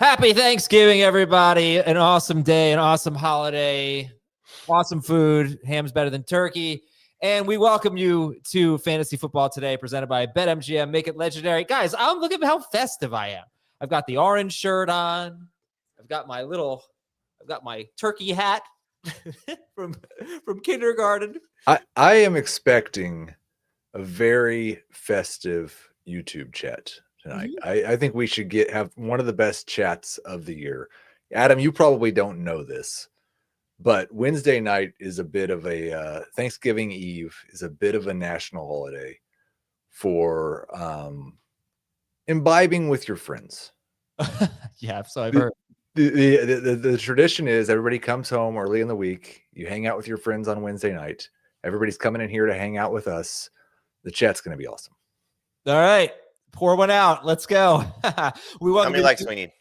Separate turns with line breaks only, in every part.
Happy Thanksgiving, everybody. An awesome day, an awesome holiday, awesome food. Ham's better than turkey. And we welcome you to Fantasy Football Today, presented by BetMGM. Make it legendary. Guys, I'm looking at how festive I am. I've got the orange shirt on. I've got my turkey hat from kindergarten.
I am expecting a very festive YouTube chat tonight. I think we should have one of the best chats of the year. Adam, you probably don't know this, but Wednesday night is a bit of a Thanksgiving Eve is a bit of a national holiday for imbibing with your friends.
Yeah, so I've heard.
The tradition is everybody comes home early in the week. You hang out with your friends on Wednesday night. Everybody's coming in here to hang out with us. The chat's going to be awesome.
All right. Pour one out. Let's go.
How many likes do we need?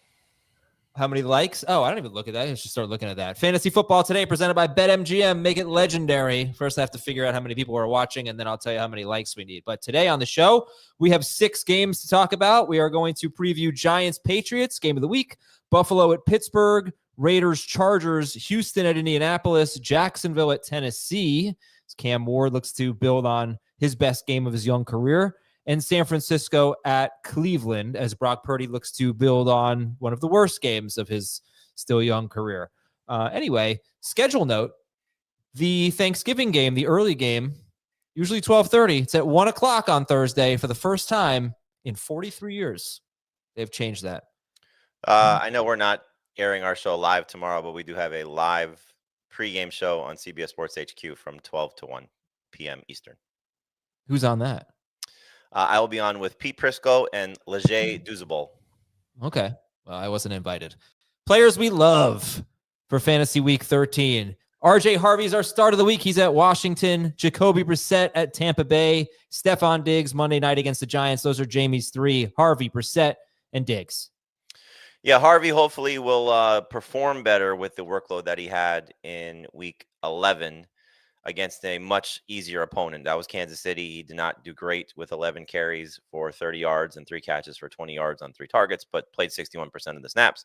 How many likes? Oh, I don't even look at that. I should start looking at that. Fantasy Football Today, presented by BetMGM. Make it legendary. First, I have to figure out how many people are watching, and then I'll tell you how many likes we need. But today on the show, we have 6 games to talk about. We are going to preview Giants-Patriots, game of the week, Buffalo at Pittsburgh, Raiders-Chargers, Houston at Indianapolis, Jacksonville at Tennessee. Cam Ward looks to build on his best game of his young career, and San Francisco at Cleveland, as Brock Purdy looks to build on one of the worst games of his still young career. Anyway, schedule note, the Thanksgiving game, the early game, usually 12:30. It's at 1 o'clock on Thursday for the first time in 43 years. They've changed that.
I know we're not airing our show live tomorrow, but we do have a live pregame show on CBS Sports HQ from 12 to 1 p.m. Eastern.
Who's on that?
I will be on with Pete Prisco and Leger Duzabol.
Okay. Well, I wasn't invited. Players we love for Fantasy Week 13. RJ Harvey's our start of the week. He's at Washington. Jacoby Brissett at Tampa Bay. Stephon Diggs Monday night against the Giants. Those are Jamie's 3. Harvey, Brissett, and Diggs.
Yeah, Harvey hopefully will perform better with the workload that he had in Week 11 against a much easier opponent. That was Kansas City. He did not do great with 11 carries for 30 yards and 3 catches for 20 yards on 3 targets, but played 61% of the snaps.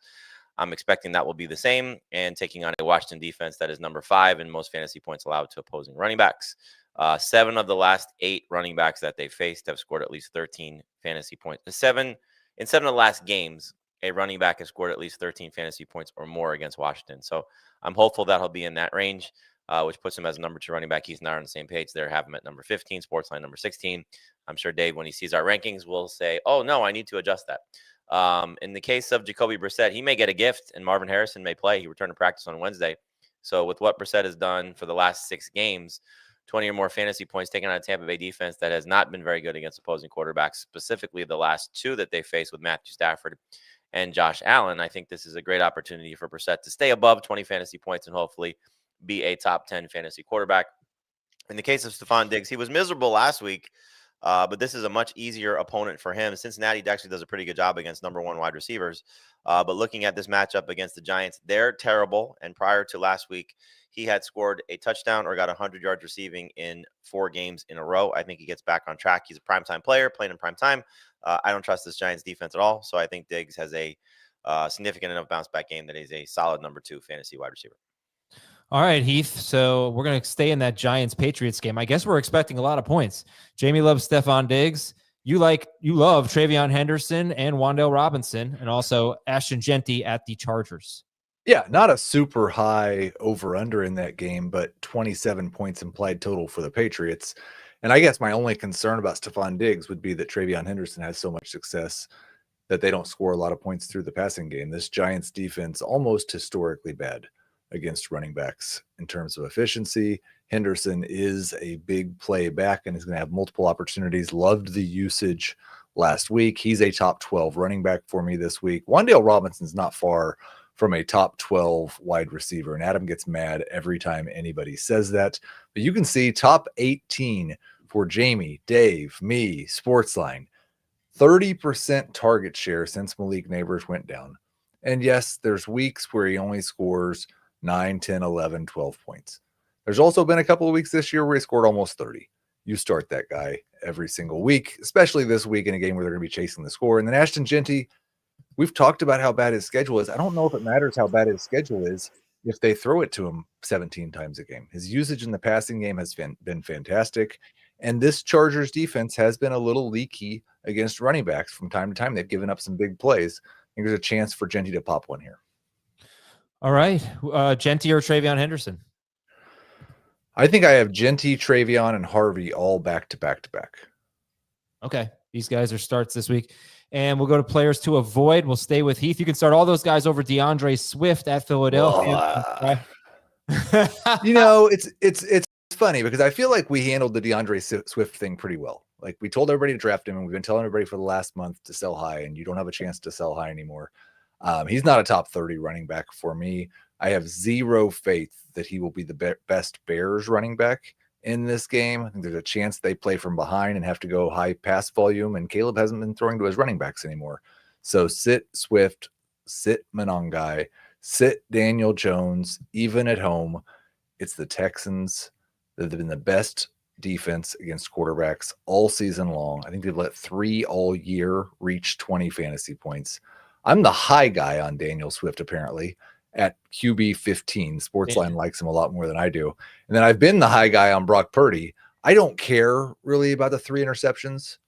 I'm expecting that will be the same, and taking on a Washington defense that is number 5 in most fantasy points allowed to opposing running backs. 7 of the last 8 running backs that they faced have scored at least 13 fantasy points. In 7 of the last games, a running back has scored at least 13 fantasy points or more against Washington. So I'm hopeful that he'll be in that range, which puts him as a number 2 running back. He's not on the same page there. Have him at number 15, Sportsline number 16. I'm sure Dave, when he sees our rankings, will say, oh, no, I need to adjust that. In the case of Jacoby Brissett, he may get a gift, and Marvin Harrison may play. He returned to practice on Wednesday. So with what Brissett has done for the last 6 games, 20 or more fantasy points taken on a Tampa Bay defense that has not been very good against opposing quarterbacks, specifically the last 2 that they faced with Matthew Stafford and Josh Allen. I think this is a great opportunity for Brissett to stay above 20 fantasy points and hopefully be a top 10 fantasy quarterback. In the case of Stephon Diggs, he was miserable last week, but this is a much easier opponent for him. Cincinnati actually does a pretty good job against number 1 wide receivers. But looking at this matchup against the Giants, they're terrible. And prior to last week, he had scored a touchdown or got 100 yards receiving in 4 games in a row. I think he gets back on track. He's a primetime player playing in primetime. I don't trust this Giants defense at all. So I think Diggs has a significant enough bounce back game that he's a solid number 2 fantasy wide receiver.
All right, Heath. So we're going to stay in that Giants-Patriots game. I guess we're expecting a lot of points. Jamie loves Stephon Diggs. You love Travion Henderson and Wan'Dale Robinson, and also Ashton Genty at the Chargers.
Yeah, not a super high over-under in that game, but 27 points implied total for the Patriots. And I guess my only concern about Stephon Diggs would be that Travion Henderson has so much success that they don't score a lot of points through the passing game. This Giants defense almost historically bad against running backs in terms of efficiency. Henderson is a big play back and is going to have multiple opportunities. Loved the usage last week. He's a top 12 running back for me this week. Wan'Dale Robinson's not far from a top 12 wide receiver, and Adam gets mad every time anybody says that. But you can see top 18 for Jamie, Dave, me, Sportsline. 30% target share since Malik Neighbors went down. And yes, there's weeks where he only scores 9, 10, 11, 12 points. There's also been a couple of weeks this year where he scored almost 30. You start that guy every single week, especially this week in a game where they're going to be chasing the score. And then Ashton Genty, we've talked about how bad his schedule is. I don't know if it matters how bad his schedule is if they throw it to him 17 times a game. His usage in the passing game has been fantastic. And this Chargers defense has been a little leaky against running backs from time to time. They've given up some big plays. I think there's a chance for Genty to pop one here.
All right. Genty or Travion Henderson?
I think I have Genty, Travion, and Harvey all back to back to back.
Okay. These guys are starts this week. And we'll go to players to avoid. We'll stay with Heath. You can start all those guys over DeAndre Swift at Philadelphia.
It's funny because I feel like we handled the DeAndre Swift thing pretty well. Like we told everybody to draft him, and we've been telling everybody for the last month to sell high, and you don't have a chance to sell high anymore. He's not a top 30 running back for me. I have zero faith that he will be the best Bears running back in this game. I think there's a chance they play from behind and have to go high pass volume, and Caleb hasn't been throwing to his running backs anymore. So sit Swift, sit Monangai, sit Daniel Jones, even at home. It's the Texans. They've been the best defense against quarterbacks all season long. I think they've let 3 all year reach 20 fantasy points. I'm the high guy on Daniel Swift, apparently, at QB 15. Sportsline likes him a lot more than I do. And then I've been the high guy on Brock Purdy. I don't care really about the 3 interceptions.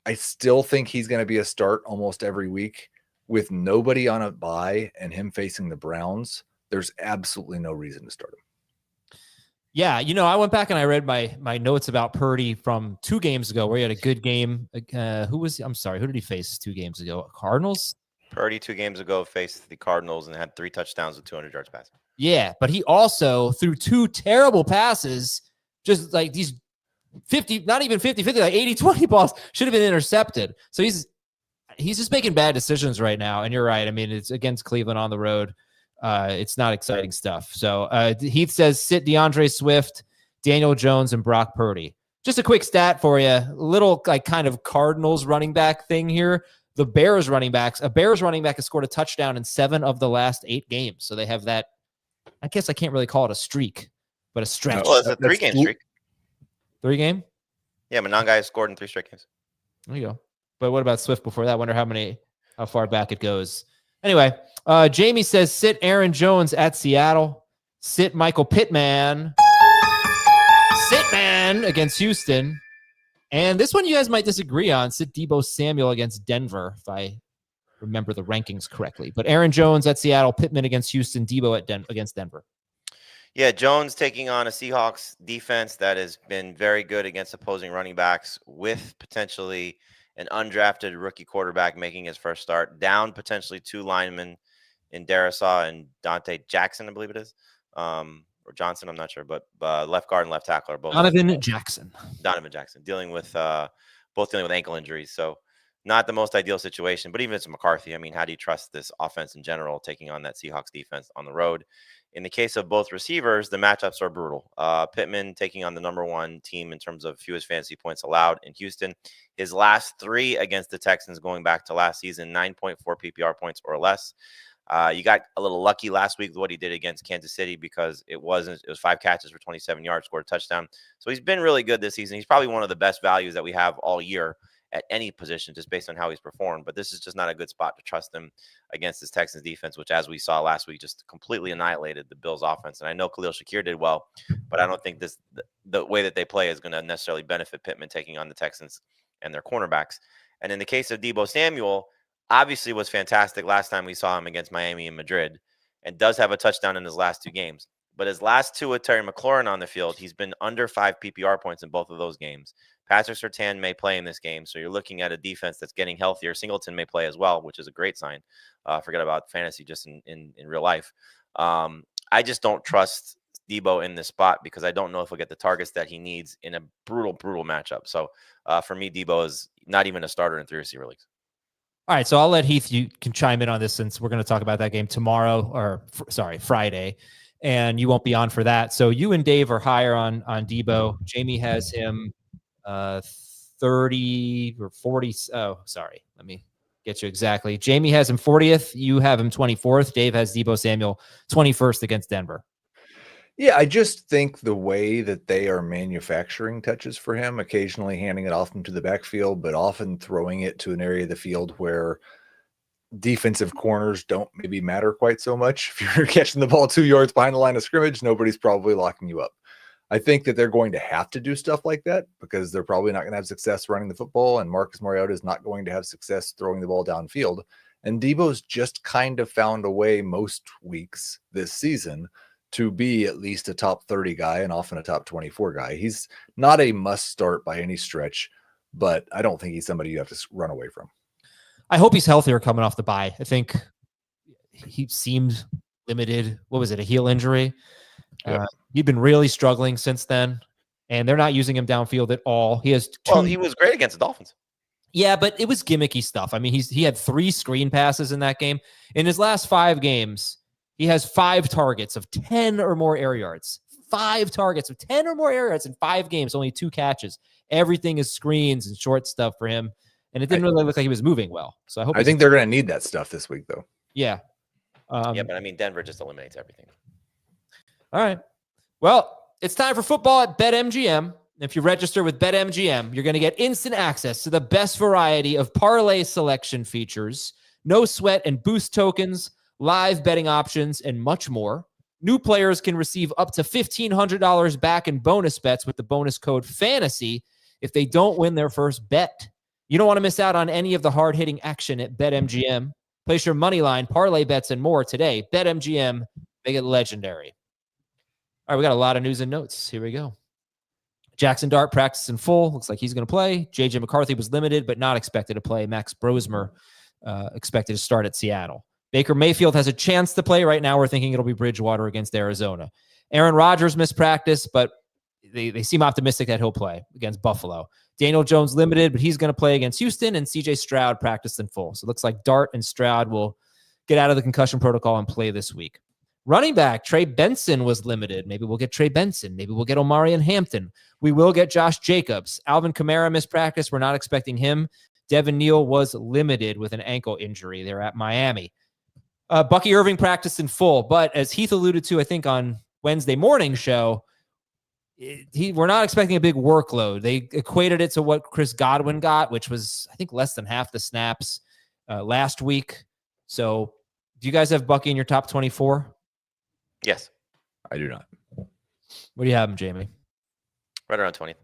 I still think he's going to be a start almost every week with nobody on a bye and him facing the Browns. There's absolutely no reason to start him.
Yeah, I went back and I read my notes about Purdy from 2 games ago where he had a good game. Who did he face 2 games ago? Cardinals?
Purdy 2 games ago faced the Cardinals and had 3 touchdowns with 200 yards passing.
Yeah, but he also threw 2 terrible passes, just like these 50, not even 50-50, like 80-20 balls should have been intercepted. So he's just making bad decisions right now. And you're right. I mean, it's against Cleveland on the road. It's not exciting stuff. So Heath says sit DeAndre Swift, Daniel Jones, and Brock Purdy. Just a quick stat for you. Little like kind of Cardinals running back thing here. A Bears running back has scored a touchdown in 7 of the last 8 games. So they have that. I guess I can't really call it a streak, but a stretch.
Well, it's a 3-game streak.
3 game?
Yeah, Monangai has scored in 3 straight games.
There you go. But what about Swift before that? I wonder how far back it goes. Anyway, Jamie says sit Aaron Jones at Seattle. Sit Michael Pittman. Sit man against Houston. And this one you guys might disagree on. Sit Deebo Samuel against Denver, if I remember the rankings correctly. But Aaron Jones at Seattle, Pittman against Houston, Deebo against Denver.
Yeah, Jones taking on a Seahawks defense that has been very good against opposing running backs with potentially an undrafted rookie quarterback making his first start, down potentially 2 linemen in Darisaw and Dante Jackson, I believe it is. Or Johnson, I'm not sure, but left guard and left tackle are both
Donovan Jackson
dealing with ankle injuries. So not the most ideal situation, but even if it's McCarthy, I mean, how do you trust this offense in general taking on that Seahawks defense on the road? In the case of both receivers, the matchups are brutal. Pittman taking on the number 1 team in terms of fewest fantasy points allowed in Houston. His last 3 against the Texans going back to last season, 9.4 PPR points or less. You got a little lucky last week with what he did against Kansas City because it was 5 catches for 27 yards, scored a touchdown. So he's been really good this season. He's probably one of the best values that we have all year at any position, just based on how he's performed. But this is just not a good spot to trust him against this Texans defense, which, as we saw last week, just completely annihilated the Bills offense. And I know Khalil Shakir did well, but I don't think the way that they play is going to necessarily benefit Pittman taking on the Texans and their cornerbacks. And in the case of Deebo Samuel, obviously was fantastic last time we saw him against Miami and Madrid, and does have a touchdown in his last 2 games. But his last 2 with Terry McLaurin on the field, he's been under 5 PPR points in both of those games. Patrick Surtain may play in this game, so you're looking at a defense that's getting healthier. Singleton may play as well, which is a great sign. Forget about fantasy, just in real life. I just don't trust Deebo in this spot because I don't know if he'll get the targets that he needs in a brutal matchup. So for me, Deebo is not even a starter in 3 receiver leagues.
All right, so I'll let Heath, you can chime in on this since we're going to talk about that game Friday, and you won't be on for that. So you and Dave are higher on Deebo. Jamie has him 30 or 40. Oh, sorry. Let me get you exactly. Jamie has him 40th. You have him 24th. Dave has Deebo Samuel 21st against Denver.
Yeah, I just think the way that they are manufacturing touches for him, occasionally handing it off into the backfield, but often throwing it to an area of the field where defensive corners don't maybe matter quite so much. If you're catching the ball 2 yards behind the line of scrimmage, nobody's probably locking you up. I think that they're going to have to do stuff like that because they're probably not going to have success running the football, and Marcus Mariota is not going to have success throwing the ball downfield. And Debo's just kind of found a way most weeks this season to be at least a top 30 guy and often a top 24 guy. He's not a must start by any stretch, but I don't think he's somebody you have to run away from.
I hope he's healthier coming off the bye. I think he seemed limited. What was it? A heel injury? Yep. He'd been really struggling since then, and they're not using him downfield at all. He has
he was great against the Dolphins.
Yeah, but it was gimmicky stuff. I mean, he had 3 screen passes in that game. In his last 5 games, he has 5 targets of 10 or more air yards. 5 targets of 10 or more air yards in 5 games, only 2 catches. Everything is screens and short stuff for him, and it didn't really look like he was moving well. So I think
they're going to need that stuff this week, though.
Yeah.
But I mean, Denver just eliminates everything.
All right. Well, it's time for football at BetMGM. If you register with BetMGM, you're going to get instant access to the best variety of parlay selection features, no sweat and boost tokens, live betting options, and much more. New players can receive up to $1,500 back in bonus bets with the bonus code FANTASY if they don't win their first bet. You don't want to miss out on any of the hard-hitting action at BetMGM. Place your money line, parlay bets, and more today. BetMGM, make it legendary. All right, we got a lot of news and notes. Here we go. Jackson Dart practiced in full. Looks like he's going to play. J.J. McCarthy was limited, but not expected to play. Max Brosmer expected to start at Seattle. Baker Mayfield has a chance to play. Right now, we're thinking it'll be Bridgewater against Arizona. Aaron Rodgers missed practice, but they seem optimistic that he'll play against Buffalo. Daniel Jones limited, but he's going to play against Houston, and C.J. Stroud practiced in full. So it looks like Dart and Stroud will get out of the concussion protocol and play this week. Running back, Trey Benson was limited. Maybe we'll get Trey Benson. Maybe we'll get Omarion Hampton. We will get Josh Jacobs. Alvin Kamara missed practice. We're not expecting him. Devin Neal was limited with an ankle injury. They're at Miami. Bucky Irving practiced in full, but as Heath alluded to, I think on Wednesday morning show, we're not expecting a big workload. They equated it to what Chris Godwin got, which was, I think, less than half the snaps last week. So do you guys have Bucky in your top 24?
Yes.
I do not.
What do you have him, Jamie?
Right around 20.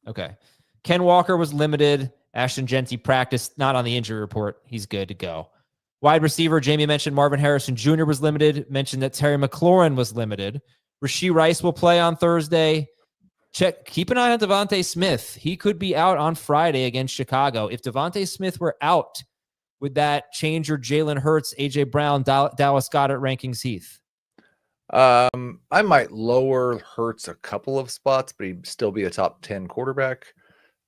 Okay. Ken Walker was limited. Ashton Genty practiced, not on the injury report. He's good to go. Wide receiver, Jamie mentioned Marvin Harrison Jr. was limited. Mentioned that Terry McLaurin was limited. Rashee Rice will play on Thursday. Keep an eye on Devontae Smith. He could be out on Friday against Chicago. If Devontae Smith were out, would that change your Jalen Hurts, A.J. Brown, Dallas Goedert rankings, Heath?
I might lower Hurts a couple of spots, but he'd still be a top 10 quarterback.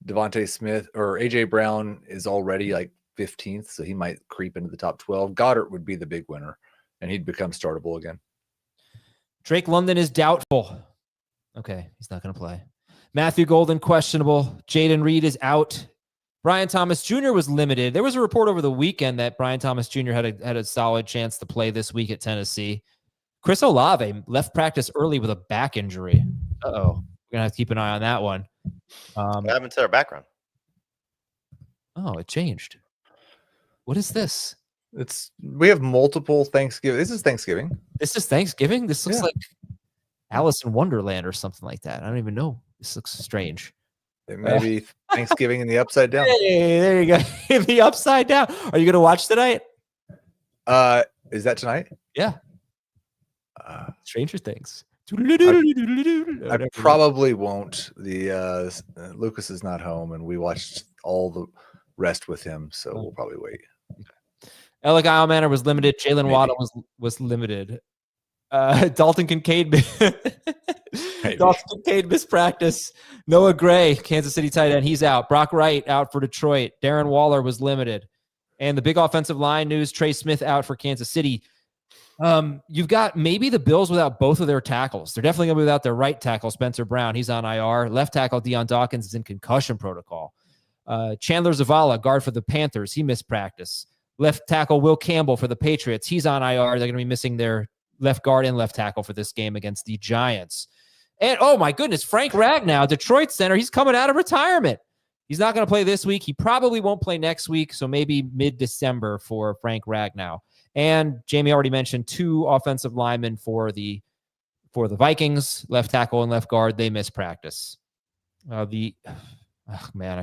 Devontae Smith or A.J. Brown is already like 15th, so he might creep into the top 12. Goddard would be the big winner, and he'd become startable again.
Drake London is doubtful. Okay, he's not going to play. Matthew Golden, questionable. Jaden Reed is out. Brian Thomas Jr. was limited. There was a report over the weekend that Brian Thomas Jr. had a solid chance to play this week at Tennessee. Chris Olave left practice early with a back injury. Uh-oh. We're going to have to keep an eye on that one.
What happened to their background?
Oh, it changed. What is this?
We have multiple Thanksgiving. This is Thanksgiving.
This is Thanksgiving? This looks like Alice in Wonderland or something like that. I don't even know. This looks strange.
It may be Thanksgiving in the upside down.
Hey, there you go. In the upside down. Are you going to watch tonight?
Is that tonight?
Yeah. Stranger Things.
I probably won't. Lucas is not home, and we watched all the rest with him, so we'll probably wait.
Alec Eilmanor was limited. Jalen Waddle was limited. Dalton Kincaid missed practice. Noah Gray, Kansas City tight end, he's out. Brock Wright out for Detroit. Darren Waller was limited. And the big offensive line news, Trey Smith out for Kansas City. You've got maybe the Bills without both of their tackles. They're definitely going to be without their right tackle, Spencer Brown. He's on IR. Left tackle, Deion Dawkins, is in concussion protocol. Chandler Zavala, guard for the Panthers, he missed practice. Left tackle, Will Campbell for the Patriots. He's on IR. They're going to be missing their left guard and left tackle for this game against the Giants. And, oh, my goodness, Frank Ragnow, Detroit center, he's coming out of retirement. He's not going to play this week. He probably won't play next week, so maybe mid-December for Frank Ragnow. And Jamie already mentioned 2 offensive linemen for the Vikings, left tackle and left guard. They miss practice. I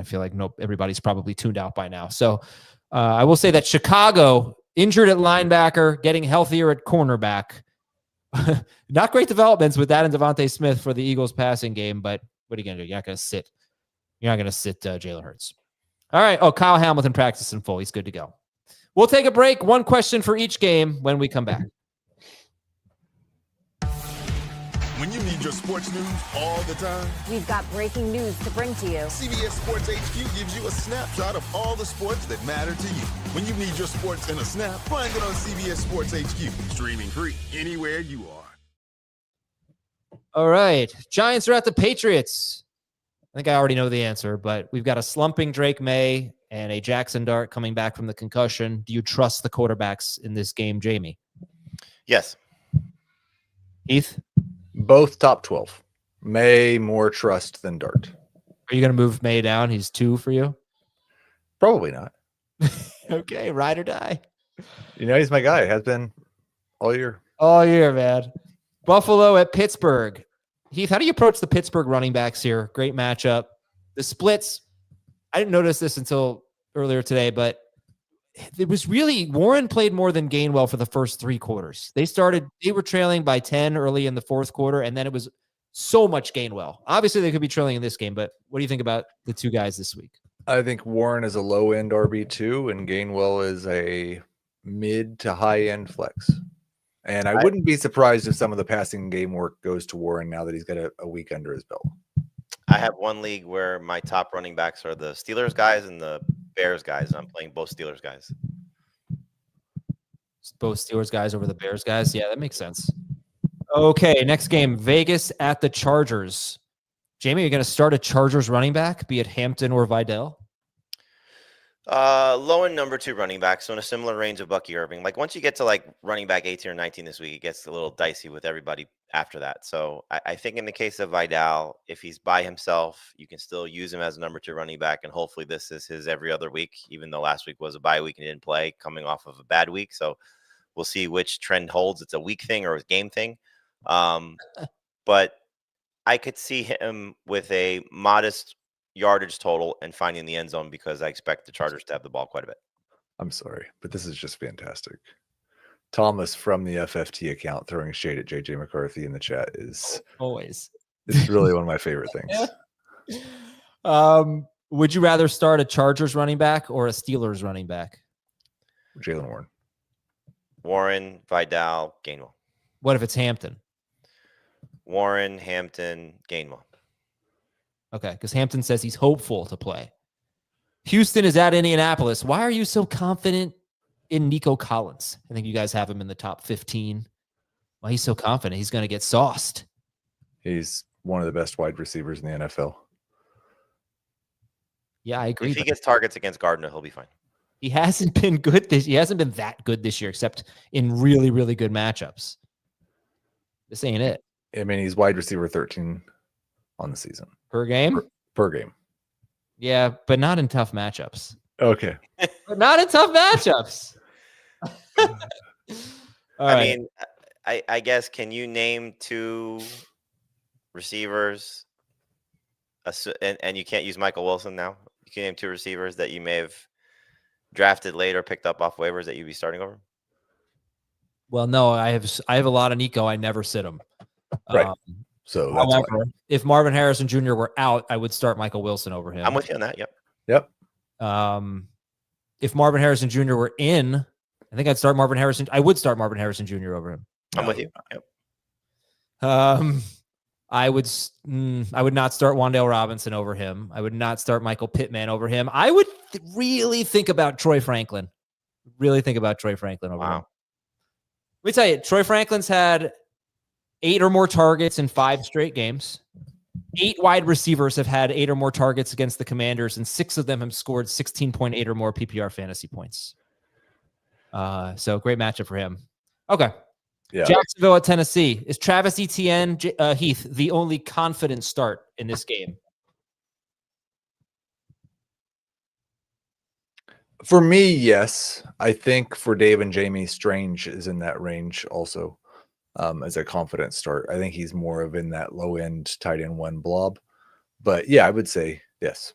feel like everybody's probably tuned out by now. So I will say that Chicago, injured at linebacker, getting healthier at cornerback. Not great developments with that and Devontae Smith for the Eagles passing game, but what are you going to do? You're not going to sit Jalen Hurts. All right. Oh, Kyle Hamilton practiced in full. He's good to go. We'll take a break. 1 question for each game when we come back.
When you need your sports news all the time,
we've got breaking news to bring to you.
CBS Sports HQ gives you a snapshot of all the sports that matter to you. When you need your sports in a snap, find it on CBS Sports HQ, streaming free anywhere you are.
All right. Giants are at the Patriots. I think I already know the answer, but we've got a slumping Drake May and a Jackson Dart coming back from the concussion. Do you trust the quarterbacks in this game, Jamie?
Yes.
Heath?
Both top 12. May more trust than Dart.
Are you going to move May down? He's 2 for you?
Probably not.
Okay, ride or die.
He's my guy. Has been all year.
All year, man. Buffalo at Pittsburgh. Heath, how do you approach the Pittsburgh running backs here? Great matchup. The splits, I didn't notice this until earlier today, but it was really Warren played more than Gainwell for the first 3 quarters. They were trailing by 10 early in the 4th quarter, and then it was so much Gainwell. Obviously, they could be trailing in this game, but what do you think about the 2 guys this week?
I think Warren is a low-end RB2, and Gainwell is a mid to high-end flex. And I wouldn't be surprised if some of the passing game work goes to Warren now that he's got a week under his belt.
I have one league where my top running backs are the Steelers guys and the Bears guys, and I'm playing both Steelers guys.
Both Steelers guys over the Bears guys? Yeah, that makes sense. Okay, next game, Vegas at the Chargers. Jamie, are you going to start a Chargers running back, be it Hampton or Vidal?
Low and number 2 running back, so in a similar range of Bucky Irving. Like once you get to like running back 18 or 19 this week, it gets a little dicey with everybody after that. So I think in the case of Vidal, if he's by himself, you can still use him as a number 2 running back, and hopefully this is his every other week, even though last week was a bye week and he didn't play, coming off of a bad week. So we'll see which trend holds. It's a week thing or a game thing. But I could see him with a modest yardage total and finding the end zone because I expect the Chargers to have the ball quite a bit.
I'm sorry, but this is just fantastic. Thomas from the FFT account throwing shade at JJ McCarthy in the chat is
always.
It's really one of my favorite things.
Would you rather start a Chargers running back or a Steelers running back?
Jalen Warren.
Warren, Vidal, Gainwell.
What if it's Hampton?
Warren, Hampton, Gainwell.
Okay, because Hampton says he's hopeful to play. Houston is at Indianapolis. Why are you so confident in Nico Collins? I think you guys have him in the top 15. Why he's so confident? He's going to get sauced.
He's one of the best wide receivers in the NFL.
Yeah, I agree.
If he gets targets against Gardner, he'll be fine.
He hasn't been good he hasn't been that good this year, except in really, really good matchups. This ain't it.
I mean, he's wide receiver 13 on the season.
Per game?
Per game.
Yeah, but not in tough matchups.
Okay.
But not in tough matchups.
I mean, I guess, can you name 2 receivers, and you can't use Michael Wilson now? You can name 2 receivers that you may have drafted later, picked up off waivers that you'd be starting over?
Well, no, I have a lot of Nico. I never sit him.
Right. So that's
however, if Marvin Harrison Jr. were out, I would start Michael Wilson over him.
I'm with you on that. Yep.
If Marvin Harrison Jr. were in, I think I'd start Marvin Harrison. I would start Marvin Harrison Jr. over him.
I'm with you. Yep.
I would not start Wan'Dale Robinson over him. I would not start Michael Pittman over him. I would really think about Troy Franklin. Over him. Let me tell you, Troy Franklin's had 8 or more targets in 5 straight games. 8 wide receivers have had 8 or more targets against the Commanders, and 6 of them have scored 16.8 or more PPR fantasy points. So great matchup for him. Okay.
Yeah.
Jacksonville at Tennessee. Is Travis Etienne, Heath, the only confident start in this game?
For me, yes. I think for Dave and Jamie, Strange is in that range also as a confident start. I think he's more of in that low end tight end one blob. But yeah, I would say yes.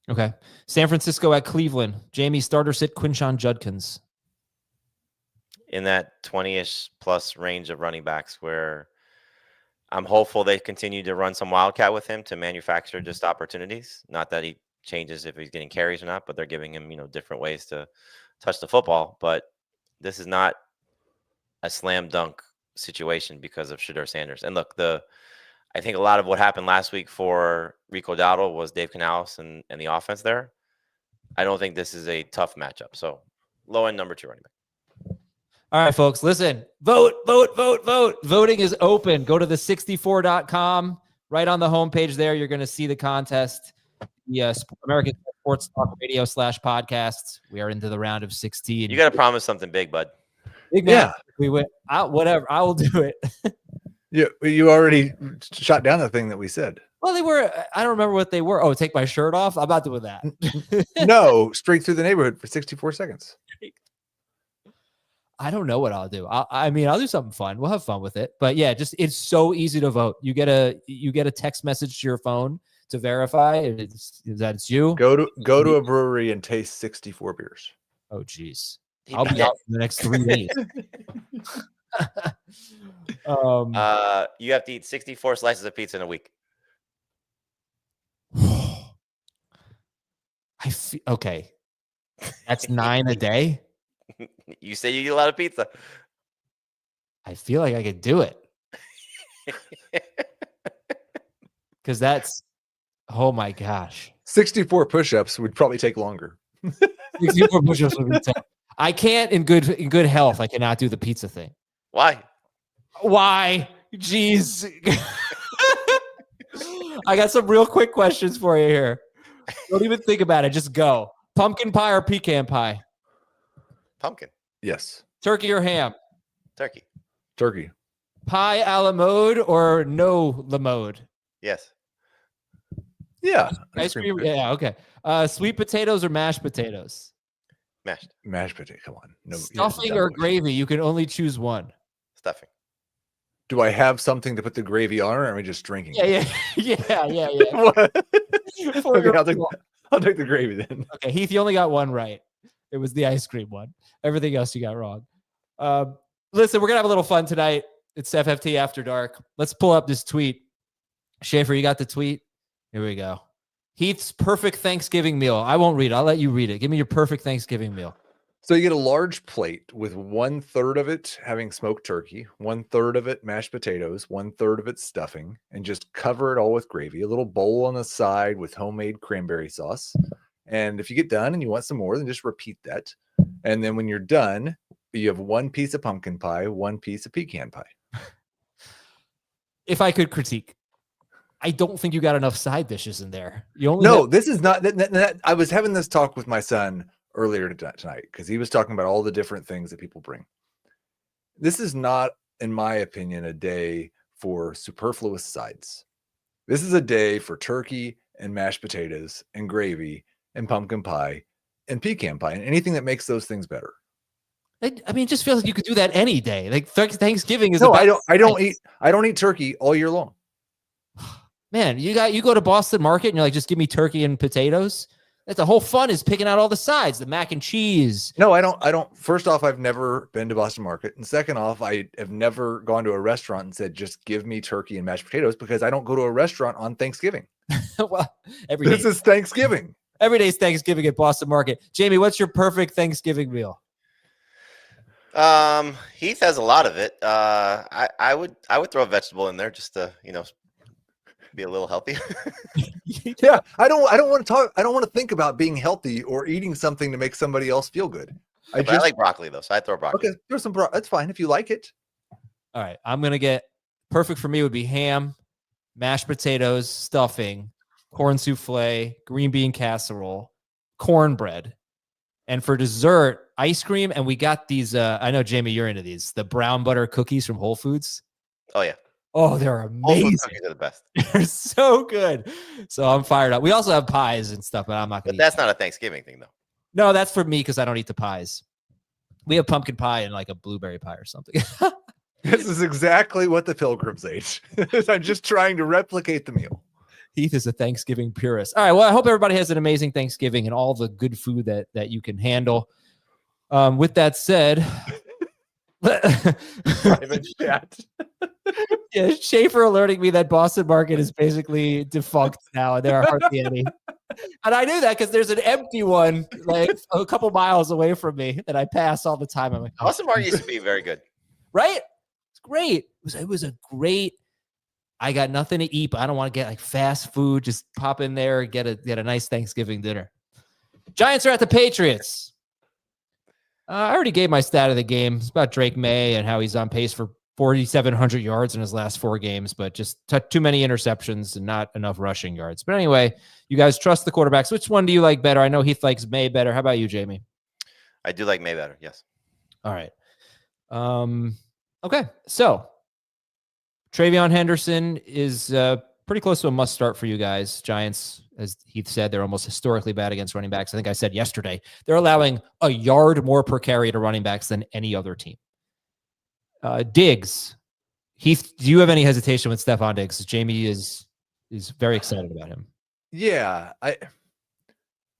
Okay. San Francisco at Cleveland. Jamie, starter sit Quinshon Judkins.
In that 20-ish plus range of running backs where I'm hopeful they continue to run some wildcat with him to manufacture just opportunities. Not that he changes if he's getting carries or not, but they're giving him, different ways to touch the football. But this is not a slam dunk situation because of Shedeur Sanders. And look, I think a lot of what happened last week for Rico Dowdle was Dave Canales and the offense there. I don't think this is a tough matchup. So low end number 2 running back.
All right, folks, listen, vote. Voting is open. Go to the64.com. Right on the homepage there, you're going to see the contest. The American Sports Talk Radio /podcasts. We are into the round of 16.
You got to promise something big, bud.
Big
Yeah.
We went out, whatever. I will do it.
Yeah, you already shot down the thing that we said.
Well, they were, I don't remember what they were. Oh, take my shirt off? I'm not doing that.
No, straight through the neighborhood for 64 seconds.
I don't know what I'll do. I'll do something fun. We'll have fun with it. But yeah, it's so easy to vote. You get a text message to your phone to verify that it's you.
Go to a brewery and taste 64 beers.
Oh, geez. I'll be out for the next 3 days.
You have to eat 64 slices of pizza in a week.
Okay. That's 9 a day.
You say you eat a lot of pizza.
I feel like I could do it. Because that's, oh my gosh.
64 push-ups would probably take longer.
64 push-ups would be tough. I can't, in good health, I cannot do the pizza thing.
Why?
Jeez. I got some real quick questions for you here. Don't even think about it. Just go. Pumpkin pie or pecan pie?
Pumpkin.
Yes.
Turkey or ham?
Turkey.
Pie a la mode or no la mode?
Yes.
Yeah.
Ice cream. Yeah. Okay. Sweet potatoes or mashed potatoes?
Mashed
potato. Come on. No
Stuffing or gravy? You can only choose one.
Stuffing.
Do I have something to put the gravy on, or am I just drinking?
Yeah.
What? Okay, I'll take the gravy then.
Okay, Heath, you only got one right. It was the ice cream one. Everything else you got wrong. Listen, we're gonna have a little fun tonight. It's FFT After Dark. Let's pull up this tweet. Schaefer, you got the tweet? Here we go. Heath's perfect Thanksgiving meal. I won't read it. I'll let you read it. Give me your perfect Thanksgiving meal.
So you get a large plate with 1/3 of it having smoked turkey, 1/3 of it mashed potatoes, 1/3 of it stuffing, and just cover it all with gravy. A little bowl on the side with homemade cranberry sauce. And if you get done and you want some more, then just repeat that. And then when you're done, you have 1 piece of pumpkin pie, 1 piece of pecan pie.
If I could critique, I don't think you got enough side dishes in there.
This is not. I was having this talk with my son earlier tonight because he was talking about all the different things that people bring. This is not, in my opinion, a day for superfluous sides. This is a day for turkey and mashed potatoes and gravy and pumpkin pie and pecan pie and anything that makes those things better.
I mean, it just feels like you could do that any day. Like Thanksgiving is.
No, I don't eat turkey all year long.
Man, you go to Boston Market and you're like, just give me turkey and potatoes. That's the whole fun is picking out all the sides, the mac and cheese.
No, I don't. First off, I've never been to Boston Market. And second off, I have never gone to a restaurant and said, just give me turkey and mashed potatoes because I don't go to a restaurant on Thanksgiving.
Well,
this is Thanksgiving.
Every day is Thanksgiving at Boston Market. Jamie, what's your perfect Thanksgiving meal?
Heath has a lot of it. I would throw a vegetable in there just to, be a little healthier.
Yeah, I don't want to talk. I don't want to think about being healthy or eating something to make somebody else feel good. I
like broccoli though, so I throw broccoli.
Okay, throw some broccoli. That's fine if you like it.
All right, I'm gonna get perfect for me would be ham, mashed potatoes, stuffing, corn souffle, green bean casserole, cornbread, and for dessert, ice cream. And we got these. I know Jamie, you're into these. The brown butter cookies from Whole Foods.
Oh yeah.
Oh, they're amazing.
Cookies are the best.
They're so good. So I'm fired up. We also have pies and stuff, but I'm not going to.
But that's not a Thanksgiving thing, though.
No, that's for me because I don't eat the pies. We have pumpkin pie and like a blueberry pie or something.
This is exactly what the Pilgrims ate. I'm just trying to replicate the meal.
Heath is a Thanksgiving purist. All right. Well, I hope everybody has an amazing Thanksgiving and all the good food that you can handle. With that said,
Private chat.
yeah, Schaefer alerting me that Boston Market is basically defunct now, and there are hardly any. And I knew that because there's an empty one like a couple miles away from me that I pass all the time. I'm like, oh,
Boston Market used to be very good.
right? It's great. It was a great. I got nothing to eat, but I don't want to get like fast food. Just pop in there, get a nice Thanksgiving dinner. Giants are at the Patriots. I already gave my stat of the game. It's about Drake May and how he's on pace for 4,700 yards in his last 4 games, but just too many interceptions and not enough rushing yards. But anyway, you guys trust the quarterbacks. Which one do you like better? I know Heath likes May better. How about you, Jamie?
I do like May better. Yes.
All right. Okay. So Travion Henderson is pretty close to a must start for you guys. Giants, as Heath said, they're almost historically bad against running backs. I think I said yesterday, they're allowing a yard more per carry to running backs than any other team. Diggs. Heath, do you have any hesitation with Stephon Diggs? Jamie is very excited about him.
Yeah,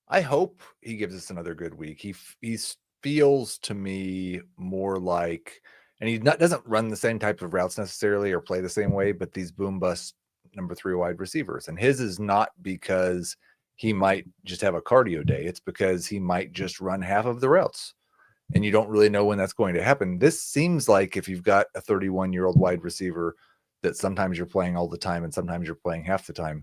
I hope he gives us another good week. He feels to me more like, and he doesn't run the same type of routes necessarily or play the same way, but these boom bust number 3 wide receivers. And his is not because he might just have a cardio day. It's because he might just run half of the routes. And you don't really know when that's going to happen. This seems like if you've got a 31-year-old wide receiver that sometimes you're playing all the time and sometimes you're playing half the time,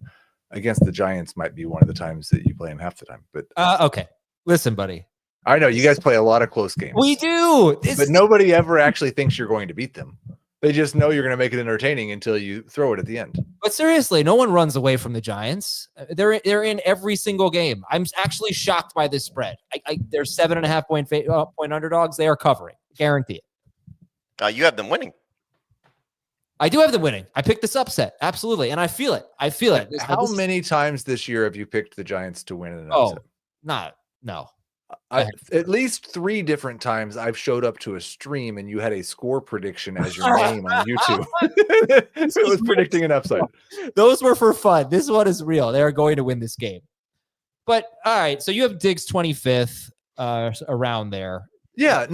against the Giants might be one of the times that you play him half the time. But
okay. Listen, buddy.
I know you guys play a lot of close games.
We do.
But nobody ever actually thinks you're going to beat them. They just know you're going to make it entertaining until you throw it at the end.
But seriously, no one runs away from the Giants. They're in every single game. I'm actually shocked by this spread. They're 7.5 point underdogs. They are covering. Guarantee it.
You have them winning.
I do have them winning. I picked this upset. Absolutely. And I feel it.
How many times this year have you picked the Giants to win in an upset?
No.
At least 3 different times I've showed up to a stream and you had a score prediction as your name on YouTube. It was predicting an upside.
Those were for fun. This one is real. They are going to win this game. But all right, so you have Diggs 25th around there.
Yeah,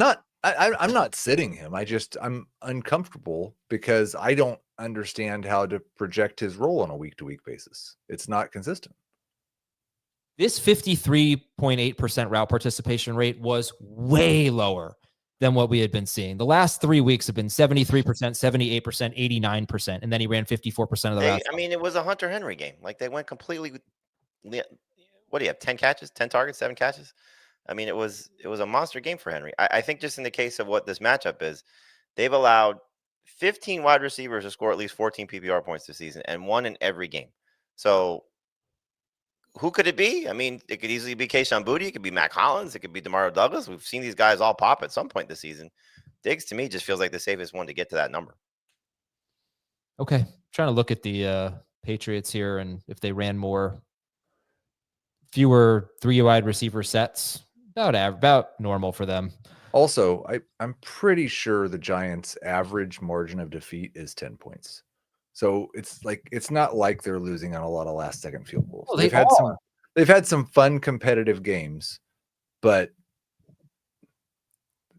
I'm not sitting him. I'm uncomfortable because I don't understand how to project his role on a week-to-week basis. It's not consistent.
This 53.8% route participation rate was way lower than what we had been seeing. The last 3 weeks have been 73%, 78%, 89%, and then he ran 54% of the routes.
I mean, it was a Hunter Henry game. Like they went completely. What do you have? 10 catches, 10 targets, 7 catches. I mean, it was a monster game for Henry. I think just in the case of what this matchup is, they've allowed 15 wide receivers to score at least 14 PPR points this season, and 1 in every game. So. Who could it be? I mean, it could easily be Kayshon Boutte. It could be Mac Hollins. It could be DeMario Douglas. We've seen these guys all pop at some point this season. Diggs, to me, just feels like the safest one to get to that number.
Okay. Trying to look at the Patriots here and if they ran fewer 3 wide receiver sets, about normal for them.
Also, I'm pretty sure the Giants' average margin of defeat is 10 points. So it's not like they're losing on a lot of last-second field goals.
Well,
they've had some fun competitive games, but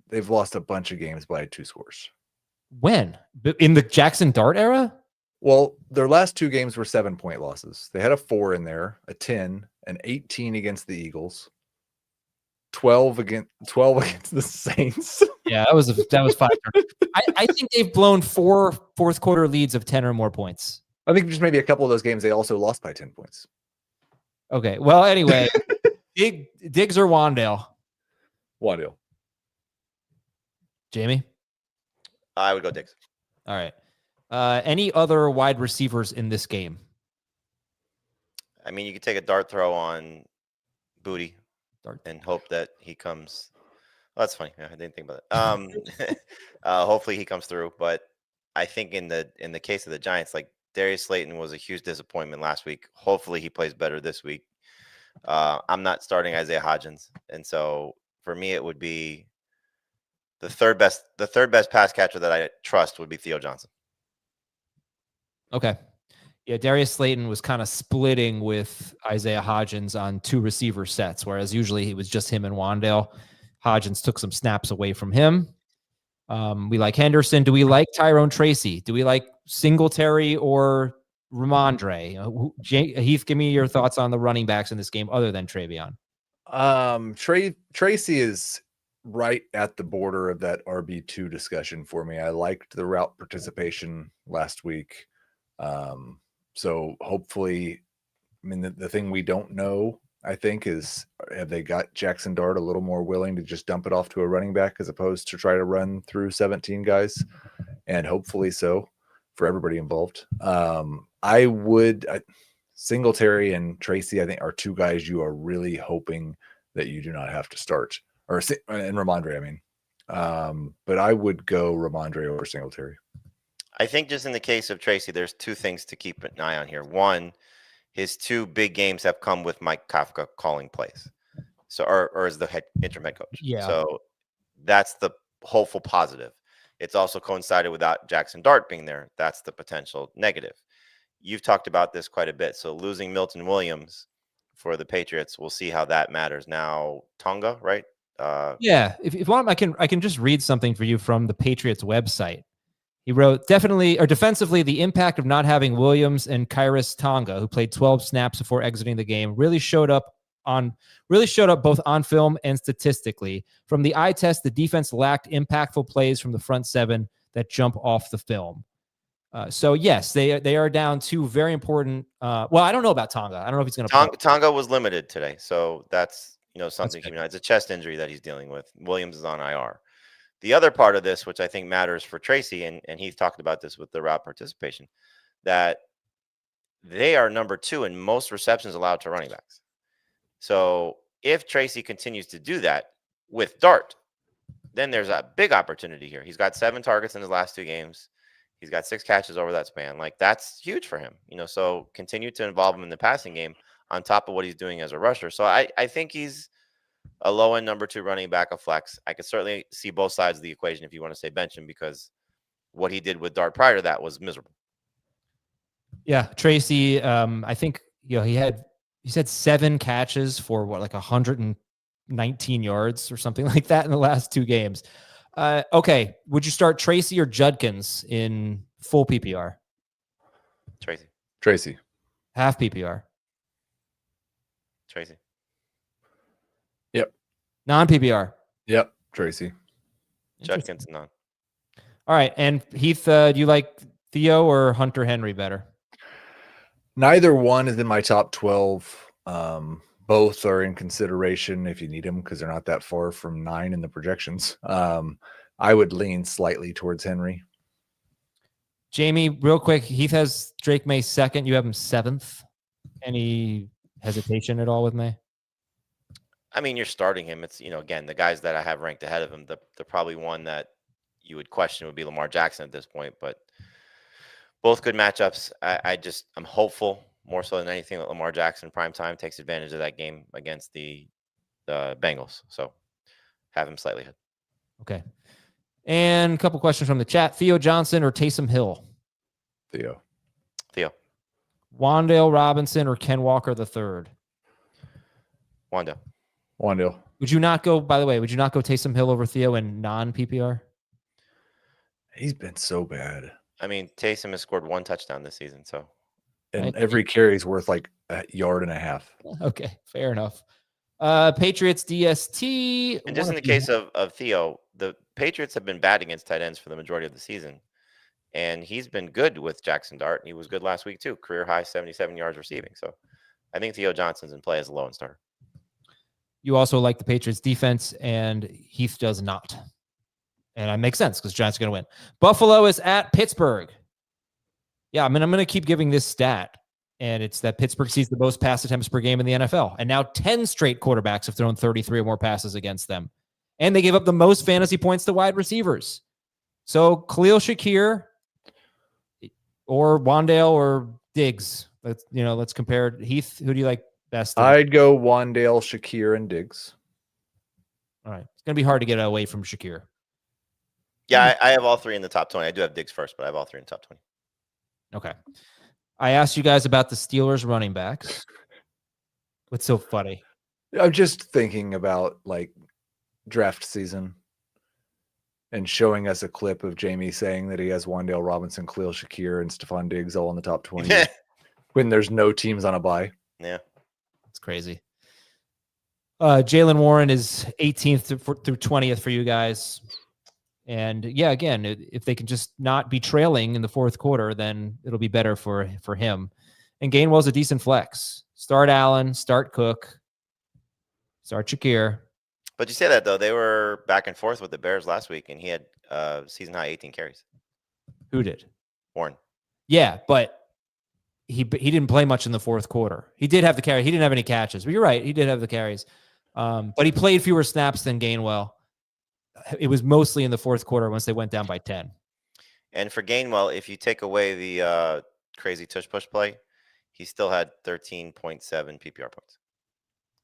they've lost a bunch of games by 2 scores.
When? In the Jackson Dart era?
Well, their last 2 games were 7-point losses. They had a 4 in there, a 10, an 18 against the Eagles, 12 against the Saints.
Yeah, that was 5. I think they've blown 4 fourth quarter leads of 10 or more points.
I think just maybe a couple of those games they also lost by 10 points.
Okay. Well, anyway, Diggs or Wandale?
Wandale.
Jamie?
I would go Diggs.
All right. Any other wide receivers in this game?
I mean, you could take a dart throw on Boutte and hope that he comes. Oh, that's funny. Yeah, I didn't think about it. Hopefully he comes through. But I think in the case of the Giants, like Darius Slayton was a huge disappointment last week. Hopefully he plays better this week. I'm not starting Isaiah Hodgins, and so for me, it would be the third best pass catcher that I trust would be Theo Johnson.
Okay. Yeah, Darius Slayton was kind of splitting with Isaiah Hodgins on 2 receiver sets, whereas usually he was just him and Wandale. Hodgins took some snaps away from him. We like Henderson. Do we like Tyrone Tracy? Do we like Singletary or Ramondre? Heath, give me your thoughts on the running backs in this game other than Travion.
Tracy is right at the border of that RB2 discussion for me. I liked the route participation last week. So hopefully, I mean, the thing we don't know, I think, is have they got Jackson Dart a little more willing to just dump it off to a running back as opposed to try to run through 17 guys? And hopefully so for everybody involved. Singletary and Tracy, I think, are 2 guys you are really hoping that you do not have to start, and Ramondre, I mean. But I would go Ramondre over Singletary.
I think just in the case of Tracy, there's 2 things to keep an eye on here. One, his 2 big games have come with Mike Kafka calling plays, so or as the interim head coach.
Yeah.
So that's the hopeful positive. It's also coincided without Jackson Dart being there. That's the potential negative. You've talked about this quite a bit. So losing Milton Williams for the Patriots, we'll see how that matters. Now Tonga, right?
Yeah. If you want, I can just read something for you from the Patriots website. He wrote, defensively, the impact of not having Williams and Kairos Tonga, who played 12 snaps before exiting the game, really showed up both on film and statistically. From the eye test, the defense lacked impactful plays from the front 7 that jump off the film. So yes, they are down 2 very important. Well, I don't know about Tonga. I don't know if he's going to.
Tonga was limited today, so that's something. It's a chest injury that he's dealing with. Williams is on IR. The other part of this, which I think matters for Tracy, and Heath talked about this with the route participation, that they are number 2 in most receptions allowed to running backs. So if Tracy continues to do that with Dart, then there's a big opportunity here. He's got 7 targets in his last 2 games. He's got 6 catches over that span. Like, that's huge for him. So continue to involve him in the passing game on top of what he's doing as a rusher. So I think he's a low-end number 2 running back, a flex. I could certainly see both sides of the equation if you want to say bench him, because what he did with Dart prior to that was miserable.
Yeah, Tracy, I think he had 7 catches for 119 yards or something like that in the last 2 games. Okay, would you start Tracy or Judkins in full PPR?
Tracy.
Half PPR?
Tracy.
Yep.
Non-PPR?
Yep, Tracy.
Judkins, none.
All right, and Heath, do you like Theo or Hunter Henry better?
Neither one is in my top 12. Both are in consideration if you need them, because they're not that far from 9 in the projections. I would lean slightly towards Henry.
Jamie, real quick, Heath has Drake May 2nd. You have him 7th. Any hesitation at all with May?
I mean, you're starting him. It's, again, the guys that I have ranked ahead of him, the probably one that you would question would be Lamar Jackson at this point, but both good matchups. I'm hopeful more so than anything that Lamar Jackson primetime takes advantage of that game against the Bengals. So have him slightly ahead.
Okay. And a couple questions from the chat. Theo Johnson or Taysom Hill?
Theo.
Wandale Robinson or Ken Walker III?
Wandale.
Would you not go Taysom Hill over Theo in non-PPR?
He's been so bad.
I mean, Taysom has scored 1 touchdown this season, so.
And every carry is worth like a yard and a half.
Okay, fair enough. Patriots DST.
And just in the case of Theo, the Patriots have been bad against tight ends for the majority of the season. And he's been good with Jackson Dart. And he was good last week too. Career high 77 yards receiving. So I think Theo Johnson's in play as a low-end starter.
You also like the Patriots defense, and Heath does not. And that makes sense because Giants are going to win. Buffalo is at Pittsburgh. Yeah, I mean, I'm going to keep giving this stat, and it's that Pittsburgh sees the most pass attempts per game in the NFL. And now 10 straight quarterbacks have thrown 33 or more passes against them. And they gave up the most fantasy points to wide receivers. So Khalil Shakir or Wandale or Diggs. Let's compare. Heath, who do you like best.
I'd go Wandale, Shakir, and Diggs.
All right. It's going to be hard to get away from Shakir.
Yeah, I have all three in the top 20. I do have Diggs first, but I have all three in the top 20.
Okay. I asked you guys about the Steelers running backs. What's so funny?
I'm just thinking about like draft season and showing us a clip of Jamie saying that he has Wandale Robinson, Khalil Shakir, and Stephon Diggs all in the top 20 when there's no teams on a bye.
Yeah.
It's crazy. Jalen Warren is 18th through 20th for you guys. And yeah, again, if they can just not be trailing in the fourth quarter, then it'll be better for him. And Gainwell's a decent flex. Start Allen, start Cook, start Shakir.
But you say that, though. They were back and forth with the Bears last week, and he had season-high 18 carries.
Who did?
Warren.
Yeah, but he didn't play much in the fourth quarter. He did have the carry. He didn't have any catches. But you're right. He did have the carries. But he played fewer snaps than Gainwell. It was mostly in the fourth quarter once they went down by 10.
And for Gainwell, if you take away the crazy tush-push play, he still had 13.7 PPR points.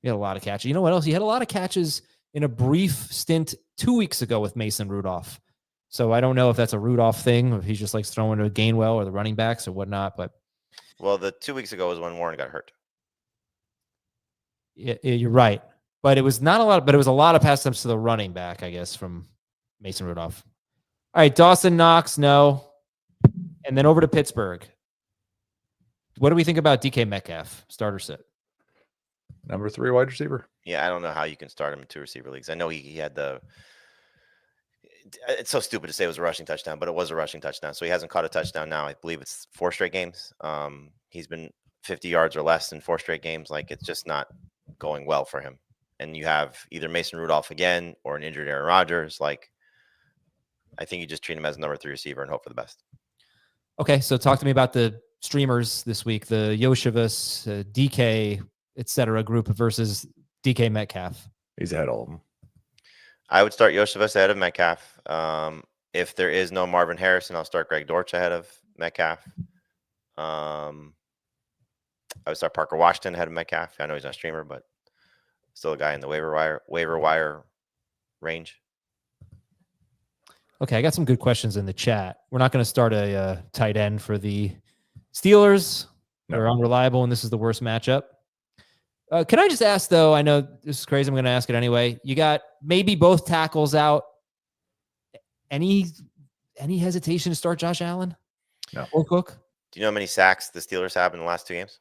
He had a lot of catches. You know what else? He had a lot of catches in a brief stint 2 weeks ago with Mason Rudolph. So I don't know if that's a Rudolph thing, or if he's just like throwing to Gainwell or the running backs or whatnot. But
well, the 2 weeks ago was when Warren got hurt.
Yeah, you're right. But it was not a lot, but it was a lot of pass attempts to the running back, I guess, from Mason Rudolph. All right, Dawson Knox, no. And then over to Pittsburgh. What do we think about DK Metcalf, starter sit?
Number 3 wide receiver.
Yeah, I don't know how you can start him in 2 receiver leagues. I know he had the – it's so stupid to say it was a rushing touchdown, but it was a rushing touchdown. So he hasn't caught a touchdown now. I believe it's 4 straight games. He's been 50 yards or less in 4 straight games. Like, it's just not going well for him. And you have either Mason Rudolph again or an injured Aaron Rodgers. Like, I think you just treat him as a number 3 receiver and hope for the best.
Okay, so talk to me about the streamers this week, the Yoshivas, DK, etc. group versus DK Metcalf.
He's ahead of all of them.
I would start Yoshivas ahead of Metcalf. If there is no Marvin Harrison, I'll start Greg Dortch ahead of Metcalf. I would start Parker Washington ahead of Metcalf. I know he's not a streamer, but still a guy in the waiver wire range.
Okay, I got some good questions in the chat. We're not going to start a tight end for the Steelers.
No.
They're unreliable, and this is the worst matchup. Can I just ask, though? I know this is crazy. I'm going to ask it anyway. You got maybe both tackles out. Any hesitation to start Josh Allen?
No.
Or Cook?
Do you know how many sacks the Steelers have in the last 2 games?